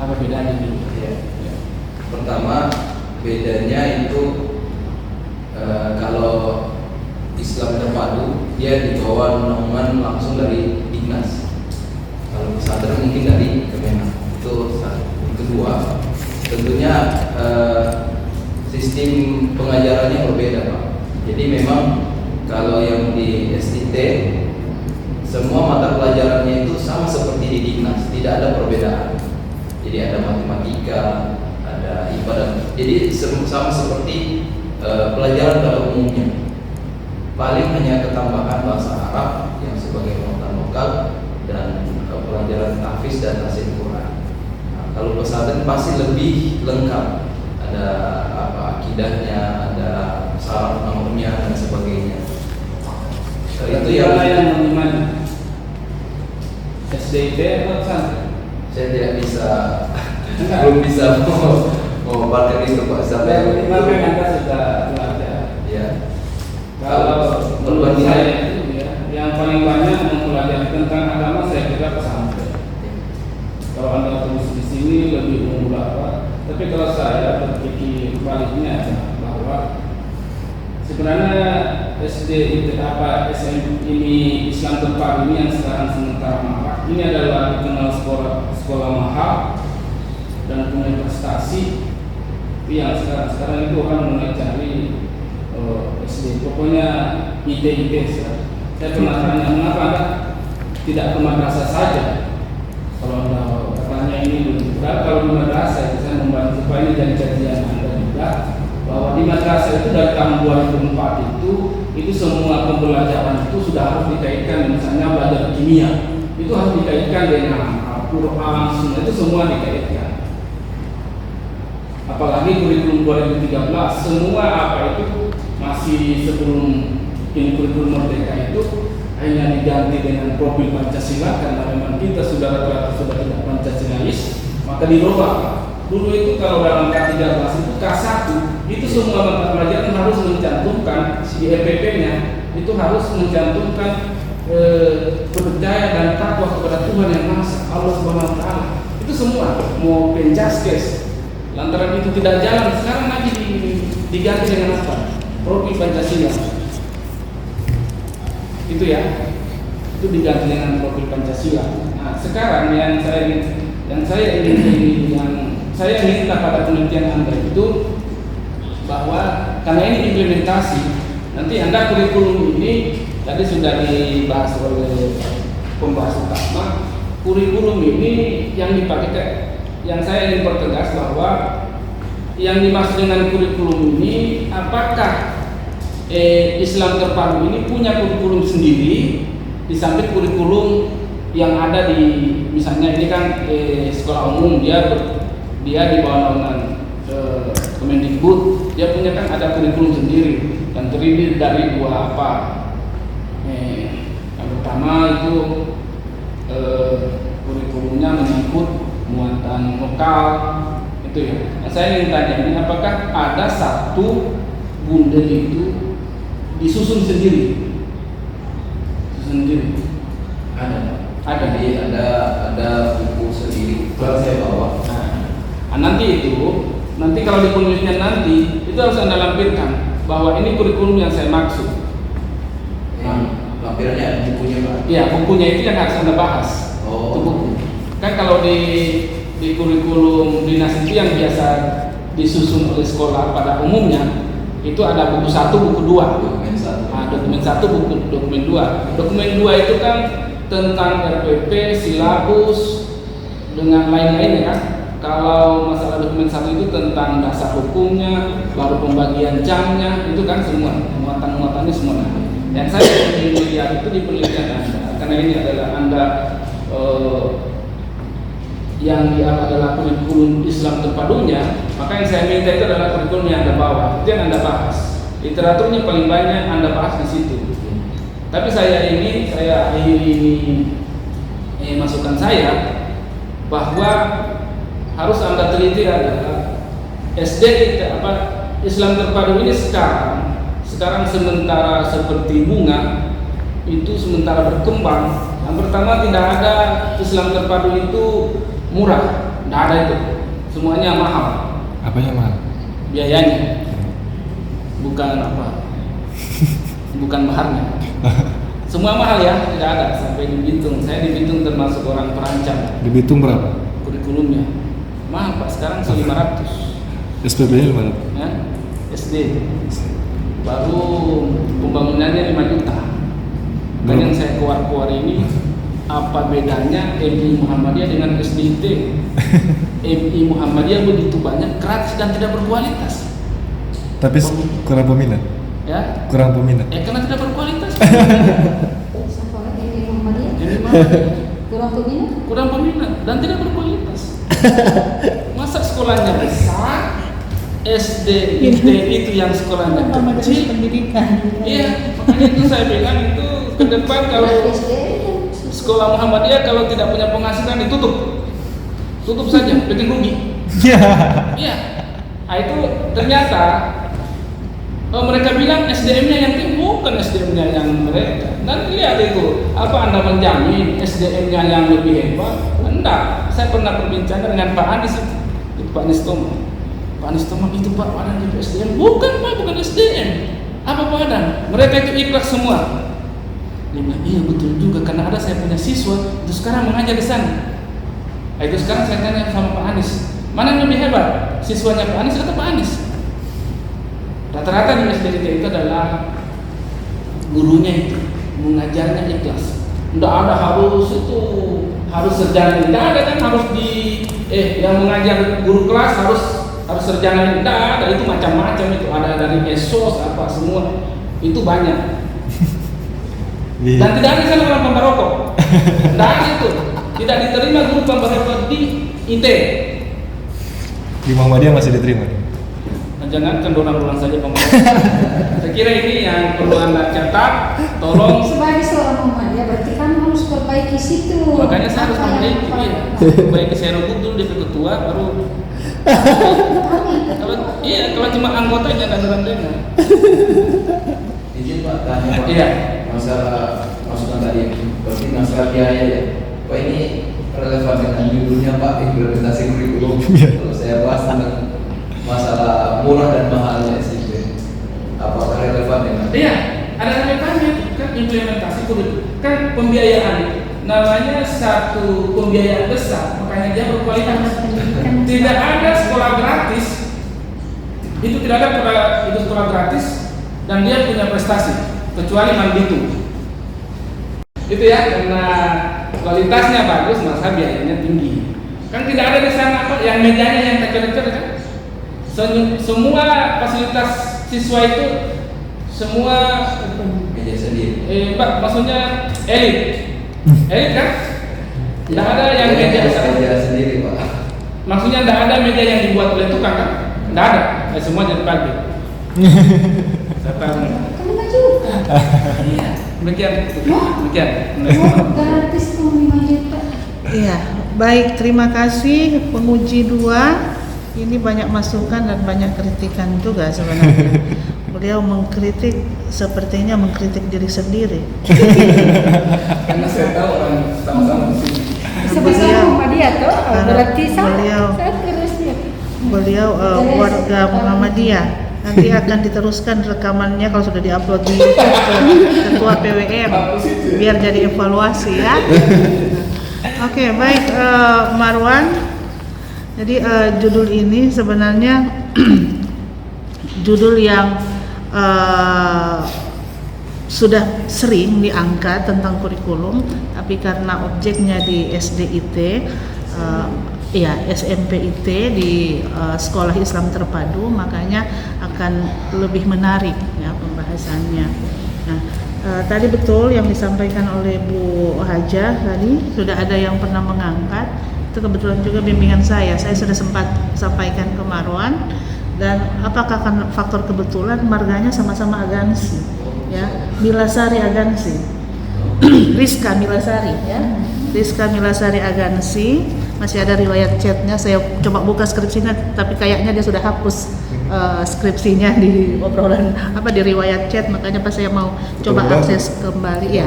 E: Apa bedanya dulu?
B: Iya. Pertama bedanya itu kalau Islam terpadu dia di bawah naungan langsung dari Dinas. Kalau pesantren mungkin dari Kemenang. Itu satu. Yang kedua, tentunya sistem pengajarannya berbeda Pak. Jadi memang kalau yang di STT semua mata pelajarannya itu sama seperti di Dinas, tidak ada perbedaan. Jadi ada matematika, ada ibadah. Jadi sama seperti pelajaran pada umumnya. Paling hanya ketambahan bahasa Arab yang sebagai muatan lokal dan pelajaran tahfiz dan tafsir Quran. Nah, kalau pesantren pasti lebih lengkap. Ada akidahnya, ada syarat naunnya dan sebagainya. Itu
E: yang dimana? SDIT atau pesantren?
B: Saya tidak bisa belum bisa memaparkan itu Pak.
E: Saya minimal kan Anda sudah belajar.
B: Ya.
E: Kalau menurut saya itu ya, yang paling banyak mempelajari tentang agama saya kira pesantren. Kalau Anda tulis di sini lebih unggul apa? Tapi kalau saya berpikir baliknya bahwa sebenarnya SD itu SM ini Islam terpadu ini yang sekarang sementara marak. Ini adalah dikenal sekolah mahal dan punya prestasi. Tapi yang sekarang itu orang mulai cari SD. Pokoknya IT. Saya pernah tanya mengapa Anda tidak ke madrasah saja? Kalau Anda katanya ini belum. Kalau di madrasah itu saya membantu supaya ini jadi kajian Anda juga bahwa di madrasah itu dari tahun 2004 itu semua pembelajaran itu sudah harus dikaitkan, misalnya belajar kimia itu harus dikaitkan dengan Al-Quran, Sunnah, itu semua dikaitkan. Apalagi kurikulum 2013 semua apa itu masih sebelum ini kurikulum merdeka itu hanya diganti dengan profil Pancasila karena memang kita sudah rata-rata sudah tidak Pancasilais, maka dirubah. Dulu itu kalau dalam K13 itu K1 itu semua mata pelajaran harus mencantumkan di EPP-nya itu harus mencantumkan percaya dan takwa kepada Tuhan yang Maha Esa, Allah Subhanahu wa taala. Itu semua mau penjaskes. Lantaran itu tidak jalan, sekarang lagi diganti dengan apa? Profil Pancasila. Itu ya. itu diganti dengan profil Pancasila. Nah, sekarang yang saya minta pada penelitian Anda itu bahwa karena ini implementasi, nanti Anda kurikulum ini tadi sudah dibahas oleh pembahas utama. Kurikulum ini yang dipakai, yang saya ingin pertegas bahwa yang dimaksud dengan kurikulum ini, apakah Islam terpadu ini punya kurikulum sendiri di samping kurikulum yang ada di, misalnya ini kan sekolah umum, dia di bawah naungan Kemendikbud, dia punya kan ada kurikulum sendiri yang terdiri dari dua apa, yang pertama itu kurikulumnya menyangkut muatan lokal itu ya. Nah, saya ingin tanya ini, apakah ada satu bundel itu disusun sendiri? Ada.
B: Jadi ada buku sendiri. Kalau saya bawa.
E: Nah, nanti kalau di penelitian nanti itu harus Anda lampirkan bahwa ini kurikulum yang saya maksud.
B: Lampirannya ada bukunya Pak?
E: Iya, bukunya itu yang harus Anda bahas.
B: Oh.
E: Itu buku. Kan kalau di kurikulum dinas itu yang biasa disusun oleh sekolah pada umumnya itu ada buku 1, buku 2.
B: Dokumen 1.
E: Nah, dokumen 1, dokumen 2. Dokumen 2 itu kan tentang RPP, silabus dengan lain-lainnya kan. Kalau masalah dokumen 1 itu tentang dasar hukumnya, baru pembagian jamnya, itu kan semua muatan-muatannya semua. Yang saya ingin lihat itu di penelitian Anda, karena ini adalah Anda yang adalah kurikulum Islam terpadunya, maka yang saya minta itu adalah kurikulum yang Anda bawa, itu yang Anda bahas. Literaturnya paling banyak Anda bahas di situ. Tapi saya akhiri ini masukan saya bahwa harus Anda teliti adalah SD Islam terpadu ini sekarang sementara seperti bunga itu sementara berkembang. Yang pertama, tidak ada Islam terpadu itu murah, tidak ada itu, semuanya mahal.
F: Apanya mahal?
E: Biayanya, bukan maharnya. Semua mahal ya, tidak ada. Sampai di Bitung, saya di Bitung termasuk orang perancang.
F: Di Bitung berapa?
E: Kurikulumnya mahal Pak, sekarang 500.
F: SPP-nya berapa?
E: Ya, SD. Baru pembangunannya 5 juta. Dan yang saya keluar ini, apa bedanya MI Muhammadiyah dengan SDIT? MI Muhammadiyah begitu banyak, gratis dan tidak berkualitas.
F: Tapi kurang peminat.
E: Ya?
F: Kurang peminat.
E: Karena tidak berkualitas.
C: Sekolah ini Muhammadiyah
E: Jadi mahal.
C: kurang peminat
E: Dan tidak berkualitas. Masa sekolahnya besar, SDIT itu yang sekolahnya kecil.
D: pendidikan.
E: Iya, makanya itu saya bilang itu ke depan kalau sekolah Muhammadiyah kalau tidak punya penghasilan tutup saja, bikin rugi. Iya. Nah, itu ternyata mereka bilang SDM-nya yang tinggi, bukan SDM-nya yang mereka. Nanti lihat itu, apa Anda menjamin SDM-nya yang lebih hebat? Enggak. Saya pernah berbincang dengan Pak Anies itu Pak Anies Tomang. Pak Anies Tomang itu Pak Wadan di SDM, bukan SDM. Apa Pak Wadan? Mereka itu ikhlas semua. Dia bilang, iya betul juga, karena ada saya punya siswa itu sekarang mengajar di sana. Nah, itu sekarang saya tanya sama Pak Anies, mana yang lebih hebat? Siswanya Pak Anies atau Pak Anies? Rata-rata di SDIT itu adalah gurunya itu mengajarnya ikhlas. Tidak ada harus sarjana, tidak ada kan harus yang mengajar guru kelas harus sarjana, tidak ada, itu macam-macam itu, ada dari esos apa semua itu banyak. Dan tidak ada sana orang pembarokok, tidak ada itu, tidak diterima guru pembarokok di IT.
F: Di Muhammadiyah masih diterima.
E: Jangan kendorang-dorang saja pembarokok. Saya kira ini yang perlu Anda catat, tolong.
C: sebagai seorang Muhammadiyah berarti kan harus perbaiki situ.
E: Makanya saya harus perbaiki saya betul dia ketua baru. Kalau cuma anggotanya nggak dengar.
B: Izin Pak, tanya Pak.
E: Iya.
B: Masalah masukan tadi, berarti masalah biaya ya. Pak, ini relevan dengan judulnya Pak, implementasi kurikulum. Kalau saya bahas tentang masalah murah dan mahalnya sih, apakah relevan dengan?
E: Iya, ada relevannya. Kan implementasi kurikulum. Kan pembiayaan namanya satu pembiayaan besar, makanya dia berkualitas. Tidak ada sekolah gratis. Itu tidak ada itu sekolah gratis dan dia punya prestasi kecuali Manditu. Itu ya, karena kualitasnya bagus maka biayanya tinggi. Kan tidak ada di sana apa yang mejanya yang kecil-kecil kan? Semua fasilitas siswa itu semua
B: Meja sendiri.
E: maksudnya elit kan? Tidak ada yang
B: meja sendiri Pak.
E: Maksudnya tidak ada meja yang dibuat oleh tukang kan? Tidak ada, semua jadi pagi.
C: Kamu juga.
E: Iya, demikian.
C: Gratis tuh 5 juta.
D: Iya, baik, terima kasih penguji 2. Ini banyak masukan dan banyak kritikan juga sebenarnya. Beliau mengkritik, sepertinya mengkritik diri sendiri.
E: Karena saya tahu orang sama-sama di sini.
C: Sebesar sama dia tuh, berarti
D: beliau-
C: saya terus ya.
D: Beliau warga Muhammadiyah. Nanti akan diteruskan rekamannya kalau sudah diupload di YouTube ke Ketua PWM biar jadi evaluasi ya. Oke, baik Marwan. Jadi judul ini sebenarnya judul yang sudah sering diangkat tentang kurikulum, tapi karena objeknya di SDIT, SMPIT di Sekolah Islam Terpadu, makanya akan lebih menarik ya pembahasannya. Nah, tadi betul yang disampaikan oleh Bu Hajah tadi, sudah ada yang pernah mengangkat. Itu kebetulan juga bimbingan saya sudah sempat sampaikan ke Marwan. Dan apakah kan faktor kebetulan marganya sama-sama agansi ya, Milasari agansi. Rizka Milasari ya, Rizka Milasari agansi. Masih ada riwayat chatnya, saya coba buka skripsinya tapi kayaknya dia sudah hapus skripsinya di obrolan di riwayat chat, makanya pas saya mau coba akses kembali ya.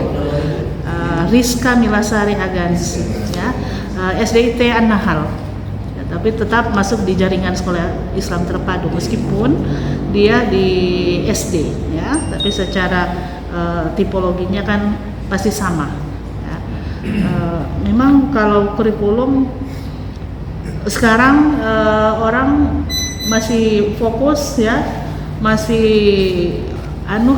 D: Rizka Milasari agansi ya, SDIT An-Nahal ya, tapi tetap masuk di jaringan Sekolah Islam Terpadu meskipun dia di SD ya, tapi secara tipologinya kan pasti sama ya. Memang kalau kurikulum sekarang orang masih fokus ya, masih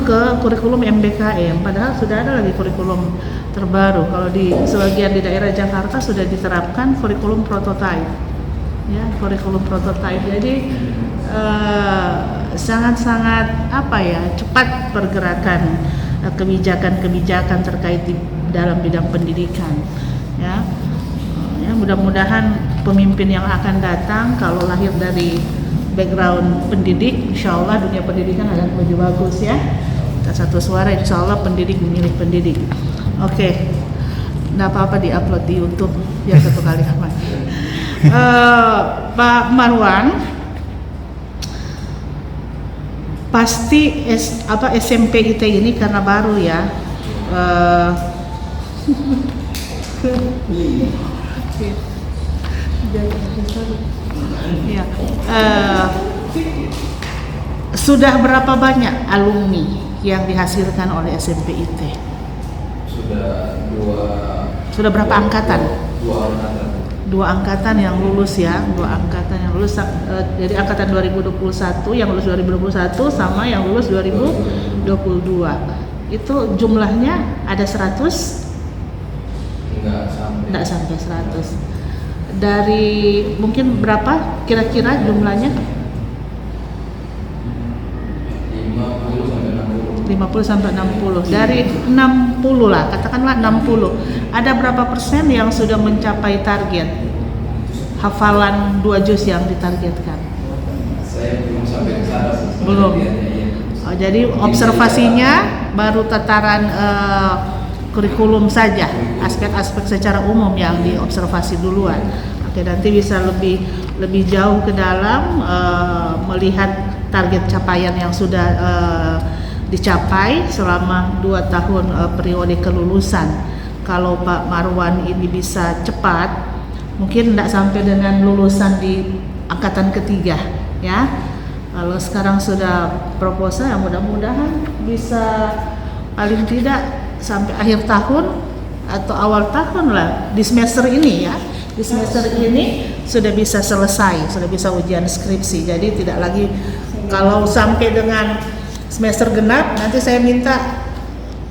D: ke kurikulum MBKM, padahal sudah ada lagi kurikulum terbaru. Kalau di sebagian di daerah Jakarta sudah diterapkan kurikulum prototype ya, kurikulum prototype. Jadi sangat-sangat cepat pergerakan kebijakan-kebijakan terkait dalam bidang pendidikan ya. Mudah-mudahan pemimpin yang akan datang kalau lahir dari background pendidik, insya Allah dunia pendidikan akan lebih bagus ya. Kita satu suara, insya Allah pendidik memilih pendidik. Oke, nggak apa-apa diupload di YouTube biar satu kali aman. Pak Marwan, pasti SMPIT ini karena baru ya. Ya, sudah berapa banyak alumni yang dihasilkan oleh SMPIT? Sudah berapa angkatan? Dua angkatan yang lulus ya, jadi angkatan 2021 yang lulus 2021 sama yang lulus 2022. Itu jumlahnya ada 100? Enggak sampai 100. Dari mungkin berapa kira-kira jumlahnya? 50 sampai 60. Dari 60 lah, katakanlah 60. Ada berapa persen yang sudah mencapai target hafalan 2 juz yang ditargetkan?
B: Saya belum sampai ke sana.
D: Belum. Jadi observasinya baru tataran kurikulum saja, aspek-aspek secara umum yang diobservasi duluan. Oke, nanti bisa lebih jauh ke dalam melihat target capaian yang sudah dicapai selama 2 tahun periode kelulusan. Kalau Pak Marwan ini bisa cepat, mungkin tidak sampai dengan lulusan di angkatan ketiga, ya. Kalau sekarang sudah proposal, ya mudah-mudahan bisa paling tidak sampai akhir tahun atau awal tahun lah di semester ini ya. Di semester ini sudah bisa selesai, sudah bisa ujian skripsi. Jadi tidak lagi kalau sampai dengan semester genap nanti saya minta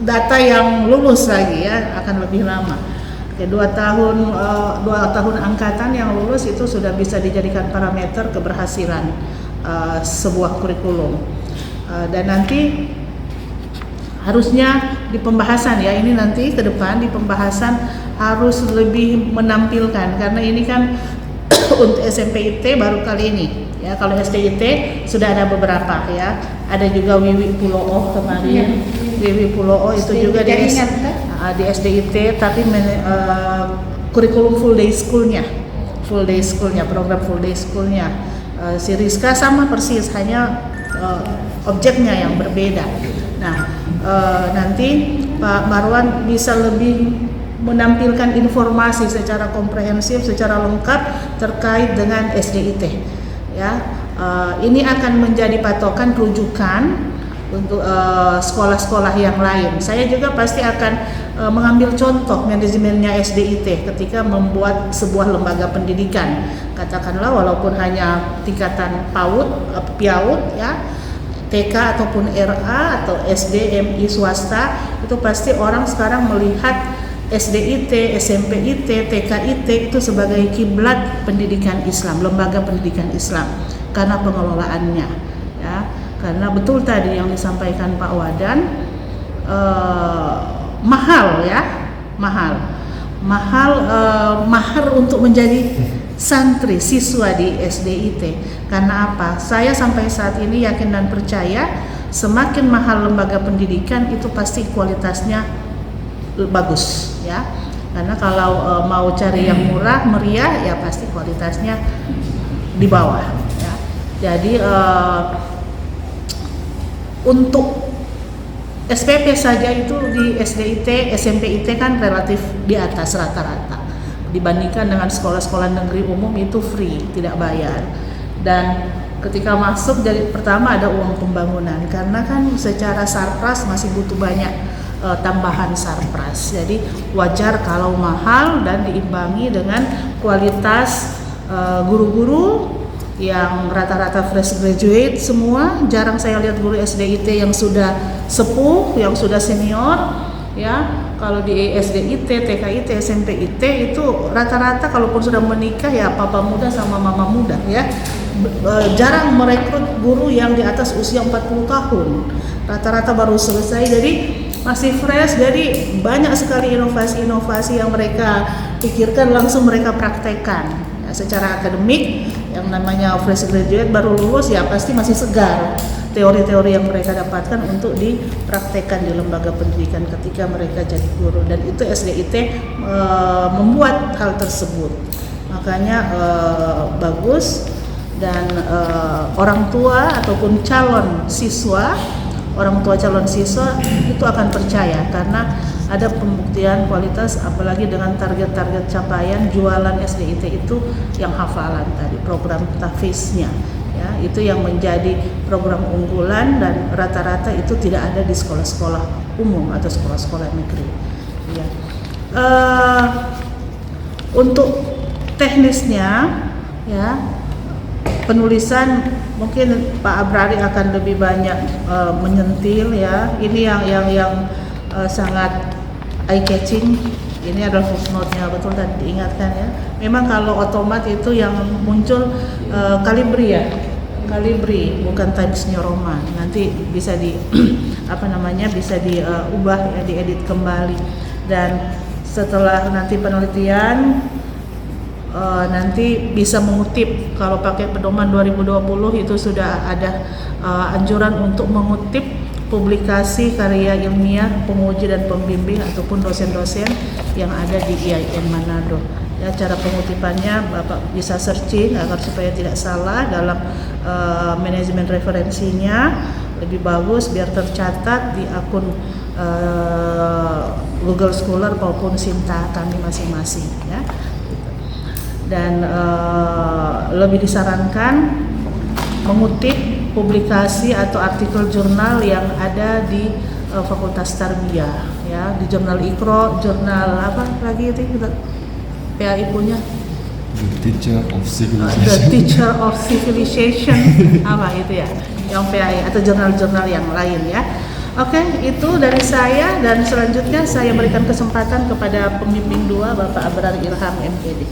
D: data yang lulus lagi ya, akan lebih lama. Oke, 2 tahun angkatan yang lulus itu sudah bisa dijadikan parameter keberhasilan sebuah kurikulum. Dan nanti harusnya di pembahasan ya, ini nanti ke depan di pembahasan harus lebih menampilkan, karena ini kan untuk SMPIT baru kali ini ya. Kalau SDIT sudah ada beberapa ya, ada juga Wiwi Pulo'o kemarin. Wiwi Pulo'o itu juga di SDIT, tapi kurikulum full day schoolnya, program full day schoolnya. Si Rizka sama persis, hanya objeknya yang berbeda. Nah, nanti Pak Marwan bisa lebih menampilkan informasi secara komprehensif, secara lengkap terkait dengan SDIT. Ya, ini akan menjadi patokan rujukan untuk sekolah-sekolah yang lain. Saya juga pasti akan mengambil contoh manajemennya SDIT ketika membuat sebuah lembaga pendidikan. Katakanlah walaupun hanya tingkatan PAUD ya, TK ataupun RA atau SD, MI swasta, itu pasti orang sekarang melihat SDIT, SMPIT, TKIT itu sebagai kiblat pendidikan Islam, lembaga pendidikan Islam karena pengelolaannya ya. Karena betul tadi yang disampaikan Pak Wadan, mahal untuk menjadi santri siswa di SDIT. Karena apa? Saya sampai saat ini yakin dan percaya semakin mahal lembaga pendidikan itu pasti kualitasnya bagus ya. Karena kalau mau cari yang murah meriah ya pasti kualitasnya di bawah ya. Jadi untuk SPP saja itu di SDIT, SMPIT kan relatif di atas rata-rata dibandingkan dengan sekolah-sekolah negeri umum itu free, tidak bayar. Dan ketika masuk dari pertama ada uang pembangunan, karena kan secara sarpras masih butuh banyak tambahan sarpras. Jadi wajar kalau mahal dan diimbangi dengan kualitas guru-guru yang rata-rata fresh graduate semua. Jarang saya lihat guru SDIT yang sudah sepuh, yang sudah senior ya. Kalau di SDIT, TKIT, SMPIT itu rata-rata kalaupun sudah menikah ya papa muda sama mama muda ya. Jarang merekrut guru yang di atas usia 40 tahun. Rata-rata baru selesai, jadi masih fresh. Jadi banyak sekali inovasi-inovasi yang mereka pikirkan langsung mereka praktekkan ya, secara akademik. Yang namanya fresh graduate baru lulus ya pasti masih segar teori-teori yang mereka dapatkan untuk dipraktekkan di lembaga pendidikan ketika mereka jadi guru. Dan itu SDIT membuat hal tersebut. Makanya bagus. Dan orang tua ataupun calon siswa itu akan percaya karena ada pembuktian kualitas, apalagi dengan target-target capaian jualan SDIT itu yang hafalan tadi, program tahfiznya ya, itu yang menjadi program unggulan dan rata-rata itu tidak ada di sekolah-sekolah umum atau sekolah-sekolah negeri ya. Untuk teknisnya ya, penulisan mungkin Pak Abrari akan lebih banyak menyentil ya. Ini yang sangat eye catching. Ini adalah footnote-nya, betul tadi diingatkan ya. Memang kalau otomat itu yang muncul Calibri ya. Calibri bukan Times New Roman. Nanti bisa bisa diubah ya, diedit kembali. Dan setelah nanti penelitian nanti bisa mengutip. Kalau pakai pedoman 2020 itu sudah ada anjuran untuk mengutip publikasi karya ilmiah penguji dan pembimbing ataupun dosen-dosen yang ada di IAIN Manado. Ya, cara pengutipannya Bapak bisa searching agar supaya tidak salah dalam manajemen referensinya, lebih bagus biar tercatat di akun Google Scholar maupun Sinta kami masing-masing ya. Dan lebih disarankan mengutip publikasi atau artikel jurnal yang ada di Fakultas Tarbiyah ya, di jurnal Iqra, jurnal apa lagi itu kita PAI punya
F: The Teacher of
D: The
F: Civilization.
D: Teacher of Civilization apa itu ya, yang PAI atau jurnal-jurnal yang lain ya. Oke, itu dari saya, dan selanjutnya saya berikan kesempatan kepada pembimbing 2 Bapak Abrar Ilham MPD.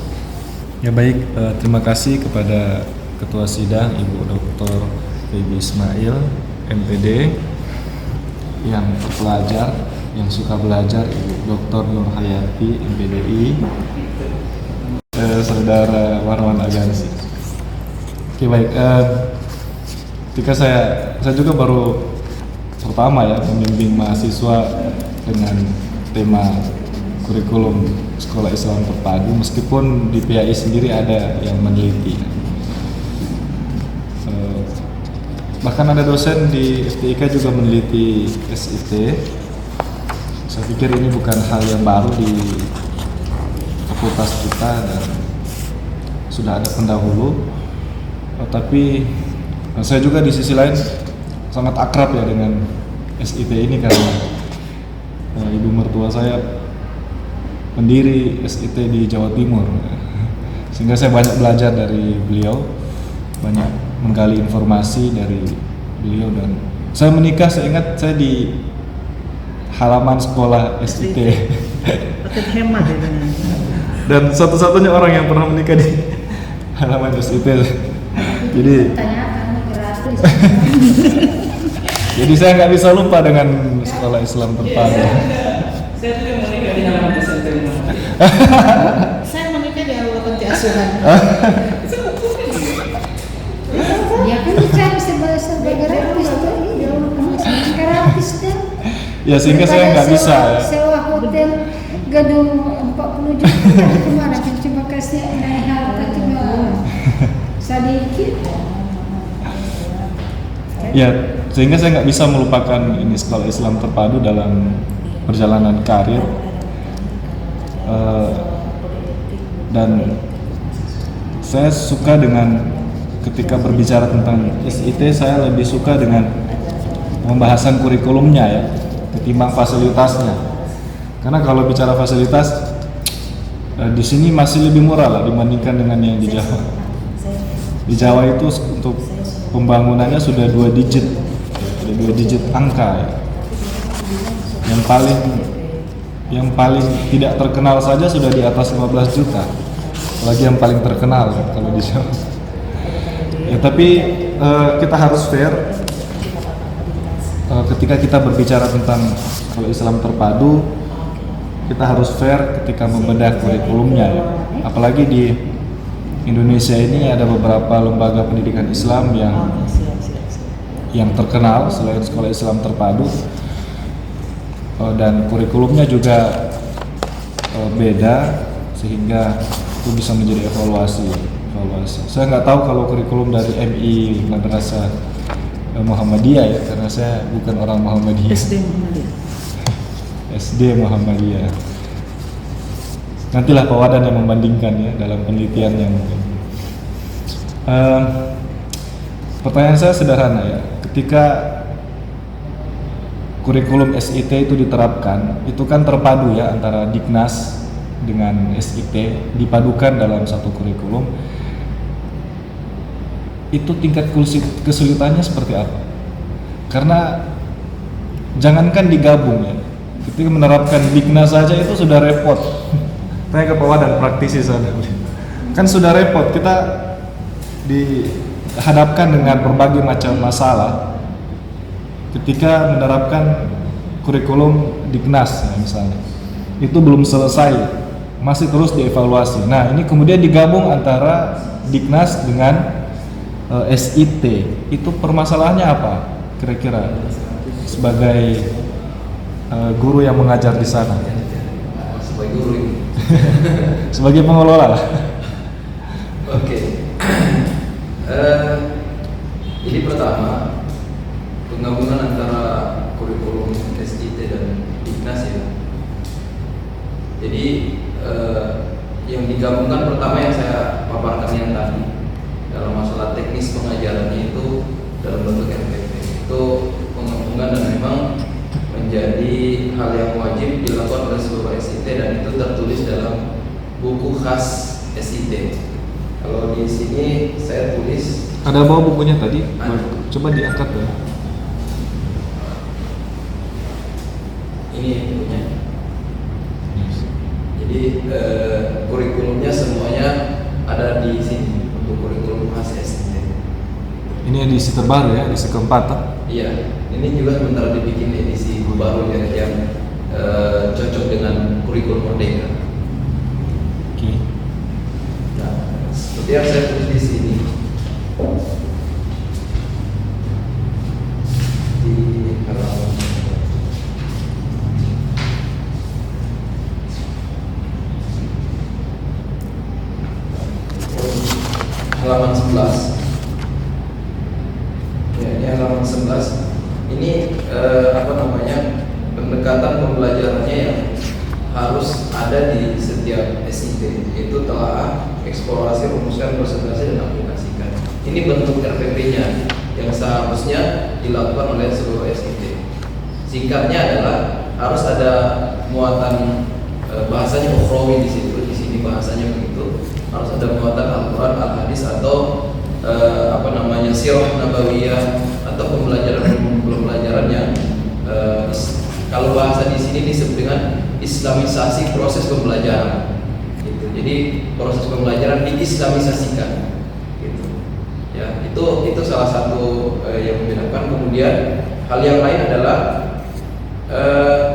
F: Ya baik, terima kasih kepada Ketua Sidang Ibu Dr. Febi Ismail MPD, yang terpelajar, yang suka belajar Ibu Dr. Nur Hayati MPDI, Saudara Warwan Agansi. Oke baik, ketika saya juga baru pertama ya membimbing mahasiswa dengan tema kurikulum sekolah Islam terpadu, meskipun di PAI sendiri ada yang meneliti. Bahkan ada dosen di FTIK juga meneliti SIT. Saya pikir ini bukan hal yang baru di fakultas kita dan sudah ada pendahulu. Tapi saya juga di sisi lain sangat akrab ya dengan SIT ini karena ibu mertua saya pendiri SIT di Jawa Timur, sehingga saya banyak belajar dari beliau, banyak menggali informasi dari beliau. Dan saya menikah, saya ingat saya di halaman sekolah SIT.
D: Makin hemat ya dengan.
F: Dan satu-satunya orang yang pernah menikah di halaman SIT. Jadi
C: Tanyakan gratis.
F: Jadi saya nggak bisa lupa dengan sekolah Islam terpadu.
E: Saya juga menikah di halaman pesantren.
D: Saya menikah di awal panti asuhan.
C: Ya kan saya sebagai gratis tuh, gratis kan.
F: Ya sehingga saya nggak bisa ya.
C: Sewa hotel gedung 40 juta kemana kan, cuma kasih naik harta cuma sedikit.
F: Ya, sehingga saya nggak bisa melupakan ini sekolah Islam terpadu dalam perjalanan karir. Dan saya suka dengan ketika berbicara tentang SIT, saya lebih suka dengan pembahasan kurikulumnya ya, ketimbang fasilitasnya. Karena kalau bicara fasilitas, di sini masih lebih murah lah dibandingkan dengan yang di Jawa. Di Jawa itu untuk pembangunannya sudah 2 digit, sudah 2 digit angka ya. Yang paling tidak terkenal saja sudah di atas 15 juta, apalagi yang paling terkenal ya, kalau di Jawa. Ya, tapi kita harus fair ketika kita berbicara tentang kalau Islam terpadu, kita harus fair ketika membedah kurikulumnya ya. Apalagi di Indonesia ini ada beberapa lembaga pendidikan Islam yang terkenal selain sekolah Islam terpadu, dan kurikulumnya juga beda, sehingga itu bisa menjadi evaluasi. Saya nggak tahu kalau kurikulum dari MI Madrasah Muhammadiyah ya, karena saya bukan orang Muhammadiyah.
D: SD Muhammadiyah.
F: SD Muhammadiyah. Nantilah Pak Wadan yang membandingkan ya dalam penelitiannya mungkin. Pertanyaan saya sederhana ya, ketika kurikulum SIT itu diterapkan, itu kan terpadu ya antara Diknas dengan SIT, dipadukan dalam satu kurikulum. Itu tingkat kesulitannya seperti apa? Karena jangankan digabung ya, ketika menerapkan Diknas saja itu sudah repot. Tanya ke Pak Wadan, praktisi sana. Kan sudah repot, kita dihadapkan dengan berbagai macam masalah ketika menerapkan kurikulum Diknas ya, misalnya. Itu belum selesai, masih terus dievaluasi. Nah, ini kemudian digabung antara Diknas dengan SIT. Itu permasalahannya apa? Kira-kira sebagai guru yang mengajar di sana.
B: Sebagai guru ini.
F: Sebagai pengelola.
B: Oke. Jadi pertama, penggabungan antara kurikulum SIT dan Diknas ya. Jadi yang digabungkan pertama yang saya paparkan yang tadi dalam masalah teknis pengajarannya itu dalam bentuk MPP, itu penggabungan dan memang menjadi hal yang wajib dilakukan oleh seluruh SIT dan itu tertulis dalam buku khas SIT. Kalau di sini saya tulis.
F: Ada bawa bukunya tadi?
B: Ada.
F: Coba diangkat ya.
B: Ini bukunya. Jadi kurikulumnya semuanya ada di sini untuk kurikulum khas SIT.
F: Ini edisi terbaru ya, edisi keempat.
B: Iya, ini juga sebentar dibikin edisi baru ya yang cocok dengan kurikulum Merdeka.
F: Oke.
B: Nah, seperti yang saya tulis di sini di halaman 11. Ya, ini halaman 11. Ini pendekatan pembelajarannya yang harus ada di setiap SIT, yaitu telaah, eksplorasi, rumuskan, presentasi, dan aplikasikan. Ini bentuk RPP-nya yang seharusnya dilakukan oleh seluruh SIT. Singkatnya adalah harus ada muatan bahasanya ukhrawi di situ, di sini bahasanya begitu. Harus ada muatan Al-Quran, Al-Hadis atau sirah nabawiyah atau pembelajaran yang kalau bahasa di sini disebut dengan islamisasi proses pembelajaran. Gitu. Jadi proses pembelajaran diislamisasikan. Gitu. Ya, itu salah satu yang membedakan. Kemudian hal yang lain adalah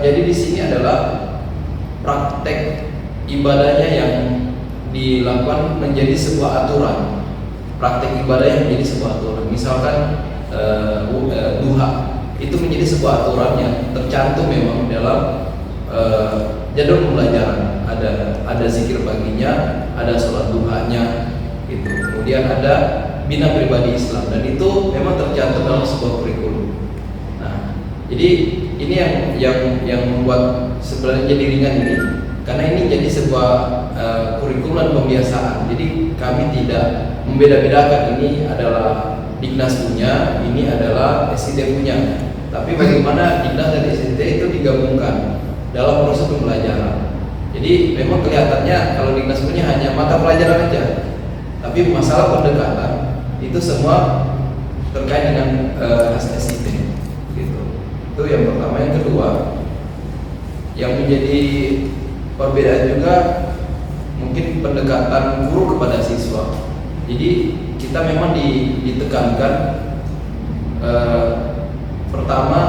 B: jadi di sini adalah praktek ibadahnya yang dilakukan menjadi sebuah aturan. Praktek ibadah yang menjadi sebuah aturan. Misalkan duha itu menjadi sebuah aturan yang tercantum memang dalam jadwal pembelajaran. Ada zikir paginya, ada sholat duhanya, gitu. Kemudian ada bina pribadi Islam dan itu memang tercantum dalam sebuah kurikulum. Nah, jadi ini yang membuat sebenarnya jadi ringan ini, karena ini jadi sebuah kurikulum pembiasaan. Jadi kami tidak membeda-bedakan ini adalah Dignas punya, ini adalah SIT punya. Tapi bagaimana Dignas dan SIT itu digabungkan dalam proses pembelajaran. Jadi memang kelihatannya kalau Dignas punya hanya mata pelajaran aja, tapi masalah pendekatan itu semua terkait dengan SIT. Gitu. Itu yang pertama. Yang kedua, yang menjadi perbedaan juga mungkin pendekatan guru kepada siswa. Jadi kita memang ditekankan pertama,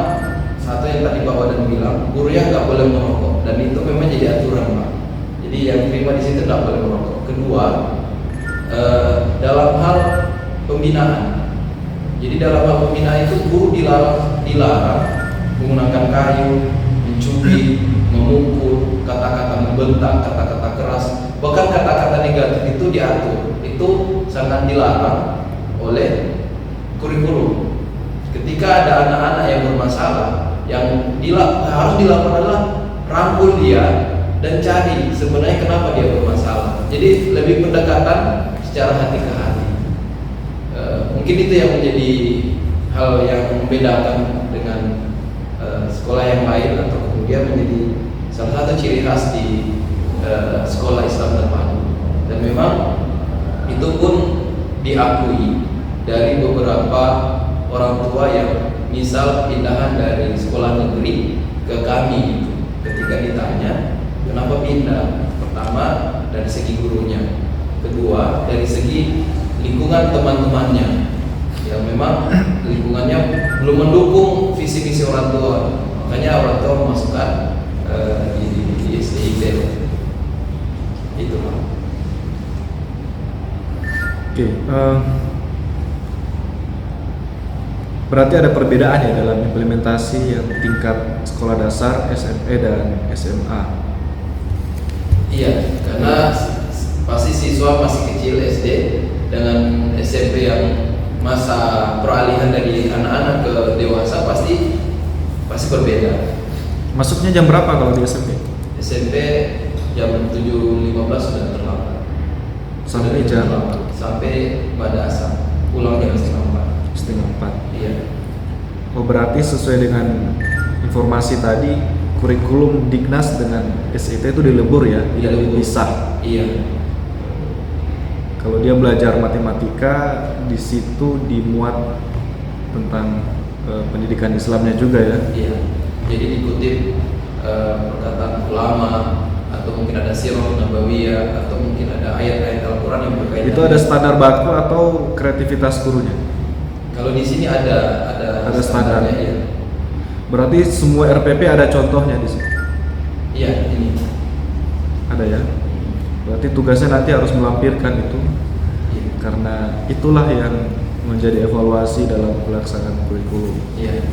B: satu yang tadi Pak Wadan bilang, gurunya nggak boleh merokok dan itu memang jadi aturan Pak. Jadi yang terima di situ nggak boleh merokok. Kedua, dalam hal pembinaan. Jadi dalam hal pembinaan itu guru dilarang menggunakan kayu, mencubit, memukul, kata-kata membentak, kata-kata keras, bahkan kata-kata negatif itu diatur. Itu sangat dilarang oleh kurikulum. Ketika ada anak-anak yang bermasalah, yang harus dilakukan adalah rangkul dia dan cari sebenarnya kenapa dia bermasalah. Jadi lebih pendekatan secara hati ke hati. Mungkin itu yang menjadi hal yang membedakan dengan sekolah yang lain atau kemudian menjadi salah satu ciri khas di sekolah Islam terpadu. Dan memang itu pun diakui dari beberapa orang tua yang misal pindahan dari sekolah negeri ke kami. Ketika ditanya kenapa pindah, pertama dari segi gurunya, kedua dari segi lingkungan teman-temannya yang memang lingkungannya belum mendukung visi misi orang tua, makanya orang tua memasukkan di STIT itu Pak.
F: Oke, berarti ada perbedaan ya dalam implementasi yang tingkat sekolah dasar, SMP dan SMA.
B: Iya, karena pasti siswa masih kecil SD dengan SMP yang masa peralihan dari anak-anak ke dewasa pasti berbeda.
F: Masuknya jam berapa kalau di SMP?
B: SMP jam 7.15 sudah terlambat.
F: Sampai jam
B: sampai pada asar. Pulang jam setengah 4.
F: Setengah 4.
B: Iya.
F: Oh, berarti sesuai dengan informasi tadi, kurikulum Dignas dengan SIT itu dilebur ya, tidak
B: Dilebur.
F: dipisah.
B: Iya.
F: Kalau dia belajar matematika, di situ dimuat tentang pendidikan Islamnya juga ya.
B: Iya. Jadi dikutip perkataan ulama, atau mungkin ada sirah nabawiyah, atau mungkin ada ayat-ayat Al-Quran yang berkaitan.
F: Itu ada standar baku atau kreativitas gurunya?
B: Kalau di sini ada
F: Ada standarnya.
B: Iya.
F: Berarti semua RPP ada contohnya di sini.
B: Iya, ini.
F: Ada ya. Berarti tugasnya nanti harus melampirkan itu,
B: Iya.
F: karena itulah yang menjadi evaluasi dalam pelaksanaan kurikulum.
B: Iya.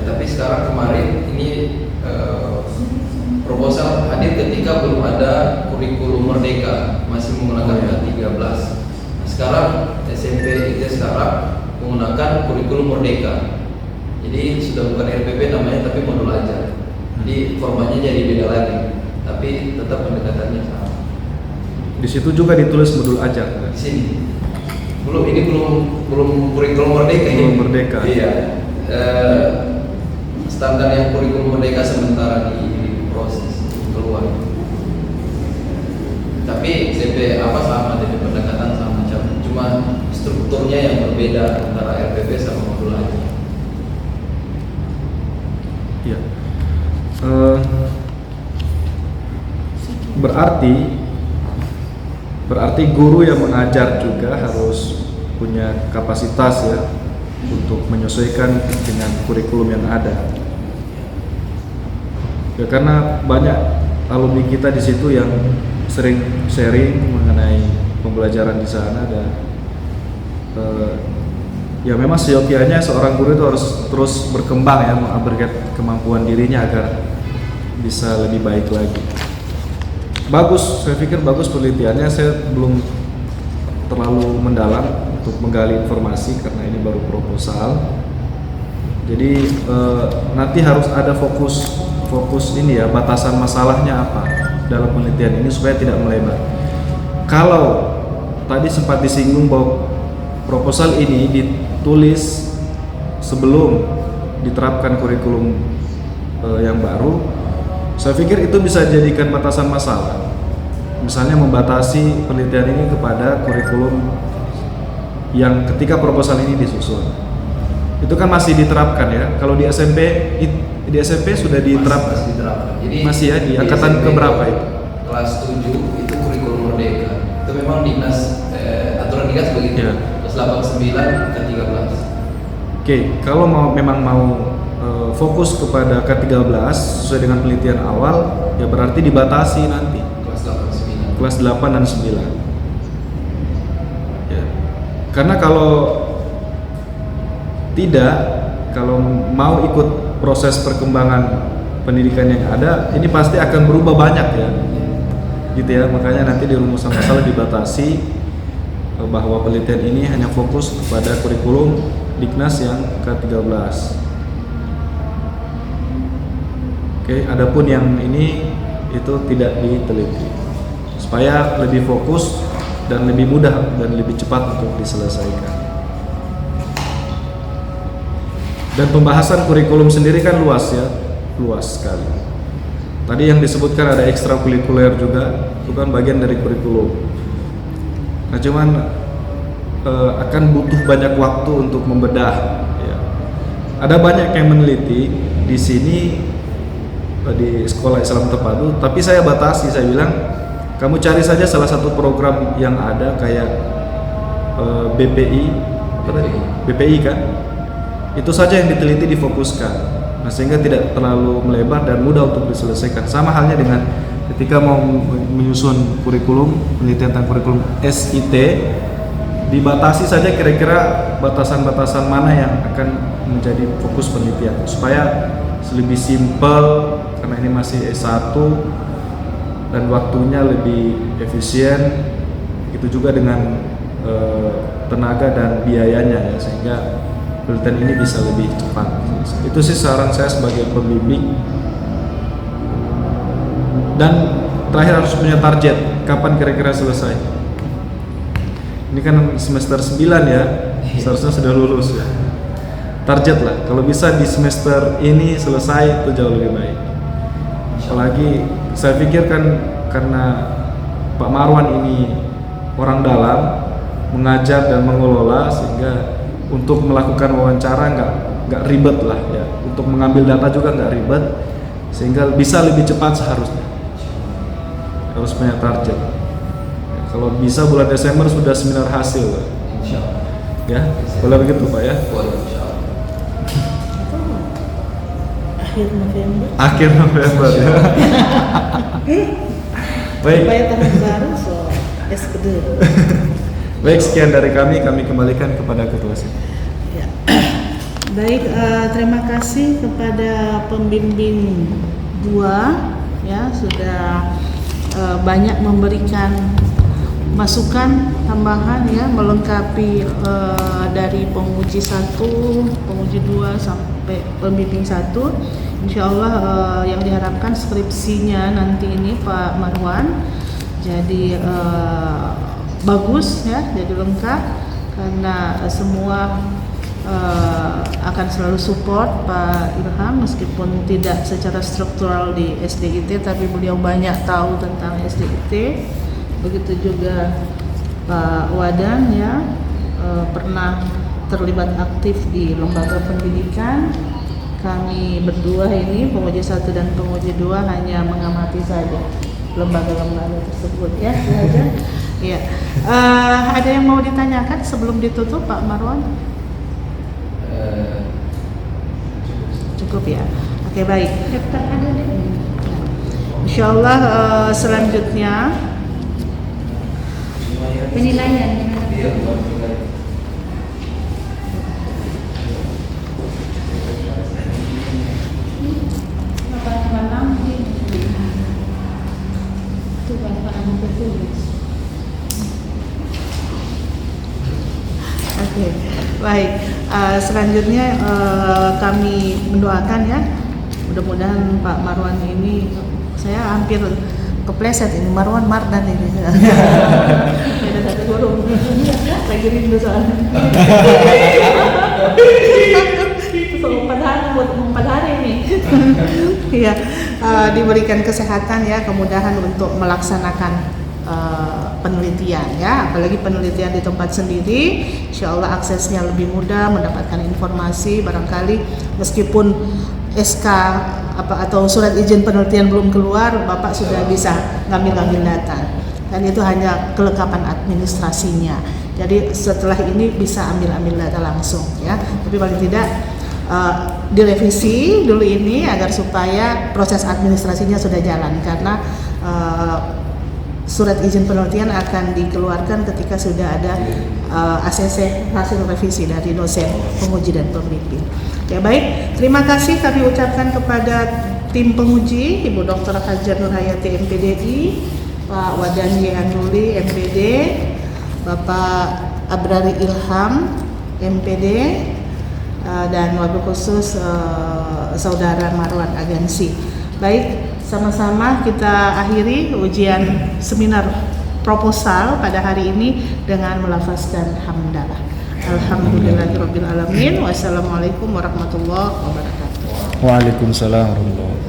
B: Tapi sekarang kemarin ini proposal hadir ketika belum ada kurikulum merdeka, masih menggunakan K13. Nah, sekarang SMP itu sekarang menggunakan kurikulum merdeka. Jadi sudah bukan RPP namanya, tapi modul ajar. Jadi formatnya jadi beda lagi, tapi tetap pendekatannya sama.
F: Di situ juga ditulis modul ajar.
B: Di sini ini belum kurikulum merdeka ini.
F: Belum merdeka.
B: Iya. Standar yang kurikulum merdeka sementara di proses keluar. Tapi DP sama, DP pendekatan sama, cuma strukturnya yang berbeda antara RPP sama modul ajar.
F: Ya. Berarti guru yang mengajar juga harus punya kapasitas ya untuk menyesuaikan dengan kurikulum yang ada. Ya, karena banyak alumni kita di situ yang sering sharing mengenai pembelajaran di sana, dan ya memang seyogianya seorang guru itu harus terus berkembang ya, mengupgrade kemampuan dirinya agar bisa lebih baik lagi. Bagus, saya pikir bagus penelitiannya. Saya belum terlalu mendalam untuk menggali informasi karena ini baru proposal. Jadi nanti harus ada fokus ini ya, batasan masalahnya apa dalam penelitian ini supaya tidak melebar. Kalau tadi sempat disinggung bahwa proposal ini ditulis sebelum diterapkan kurikulum yang baru, saya pikir itu bisa dijadikan batasan masalah. Misalnya membatasi penelitian ini kepada kurikulum yang ketika proposal ini disusun. Itu kan masih diterapkan ya. Kalau di SMP sudah diterapkan.
B: Masih diterapkan. Jadi
F: masih ya, di angkatan
B: SMP
F: keberapa itu?
B: Kelas 7 itu kurikulum merdeka. Itu memang dinas aturan dinas begitu.
F: Ya.
B: Kelas 89 ke 13.
F: Oke, kalau memang mau fokus kepada K13 sesuai dengan penelitian awal, ya berarti dibatasi nanti
B: Kelas 8 9.
F: kelas 8 dan 9 ya. Karena kalau tidak, kalau mau ikut proses perkembangan pendidikan yang ada, ini pasti akan berubah banyak ya, gitu ya. Makanya nanti di rumusan masalah dibatasi bahwa penelitian ini hanya fokus kepada kurikulum Dignas yang K13. Oke, adapun yang ini itu tidak diteliti supaya lebih fokus dan lebih mudah dan lebih cepat untuk diselesaikan. Dan pembahasan kurikulum sendiri kan luas ya, luas sekali. Tadi yang disebutkan ada ekstrakurikuler juga, itu kan bagian dari kurikulum. Nah, cuman akan butuh banyak waktu untuk membedah. Ya. Ada banyak yang meneliti di sini di Sekolah Islam Terpadu, tapi saya batasi, saya bilang kamu cari saja salah satu program yang ada kayak BPI kan, itu saja yang diteliti, difokuskan. Nah, sehingga tidak terlalu melebar dan mudah untuk diselesaikan. Sama halnya dengan ketika mau menyusun kurikulum, penelitian tentang kurikulum SIT, dibatasi saja kira-kira batasan-batasan mana yang akan menjadi fokus penelitian supaya lebih simpel, karena ini masih S1 dan waktunya lebih efisien, itu juga dengan tenaga dan biayanya ya, sehingga penelitian ini bisa lebih cepat. Itu sih saran saya sebagai pembimbing. Dan terakhir harus punya target, kapan kira-kira selesai. Ini kan semester 9 ya, seharusnya sudah lulus ya. target lah. Kalau bisa di semester ini selesai itu jauh lebih baik. Apalagi saya pikir kan karena Pak Marwan ini orang dalam, mengajar dan mengelola, sehingga untuk melakukan wawancara nggak ribet lah ya. Untuk mengambil data juga nggak ribet, sehingga bisa lebih cepat seharusnya. Harus punya target. Ya, kalau bisa bulan Desember sudah seminar hasil,
B: Insya Allah.
F: ya boleh begitu Pak ya.
B: Boleh, insya Allah.
D: Akhir November.
F: Akhir November ya. Baik.
D: Supaya tahun baru so S2.
F: Baik, sekian dari kami kembalikan kepada ketua SIP.
D: Ya. Baik, terima kasih kepada pembimbing 2 ya sudah banyak memberikan masukan tambahan ya melengkapi dari penguji 1, penguji 2 sampai pembimbing 1. Insya Allah yang diharapkan skripsinya nanti ini Pak Marwan jadi bagus ya, jadi lengkap karena semua akan selalu support Pak Ilham meskipun tidak secara struktural di SDIT, tapi beliau banyak tahu tentang SDIT. Begitu juga Pak Wadan ya pernah terlibat aktif di lembaga pendidikan. Kami berdua ini penguji 1 dan penguji 2 hanya mengamati saja lembaga-lembaga tersebut ya. Ya. Ada yang mau ditanyakan sebelum ditutup Pak Marwan? Cukup ya. Oke, baik.
C: Daftar ada deh.
D: Insyaallah selanjutnya
C: Penilaian.
B: Iya, boleh.
C: Itu bapak anu tertulis.
D: Oke, baik. Selanjutnya kami mendoakan ya, mudah-mudahan Pak Marwan ini, saya hampir kepleset ini Marwan Mardan ini. Beda satu huruf. Lagi rindu soalnya. Buat 4 hari nih. Iya, diberikan kesehatan ya, kemudahan untuk melaksanakan penelitian ya, apalagi penelitian di tempat sendiri. Insya Allah aksesnya lebih mudah, mendapatkan informasi. Barangkali meskipun SK atau surat izin penelitian belum keluar, Bapak sudah bisa ngambil data, dan itu hanya kelengkapan administrasinya. Jadi setelah ini bisa ambil data langsung ya. Tapi paling tidak direvisi dulu ini agar supaya proses administrasinya sudah jalan, karena surat izin penelitian akan dikeluarkan ketika sudah ada ACC hasil revisi dari dosen penguji dan pembimbing. Ya baik, terima kasih kami ucapkan kepada tim penguji, Ibu Dr. Hajar Nurhayati MPDI, Pak Wadan Anuli MPD, Bapak Abrari Ilham MPD, dan wabil khusus Saudara Marwan Agansi. Baik, sama-sama kita akhiri ujian seminar proposal pada hari ini dengan melafazkan hamdalah. Alhamdulillahirabbil alamin. Wassalamualaikum warahmatullahi wabarakatuh.
F: Waalaikumsalam warahmatullahi wabarakatuh.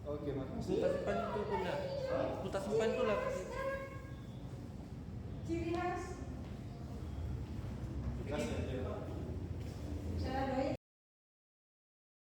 F: Oke, makasih.
G: Simpan itu punya. Kita simpan itu lah.
C: Ciri khas.
F: Kasih.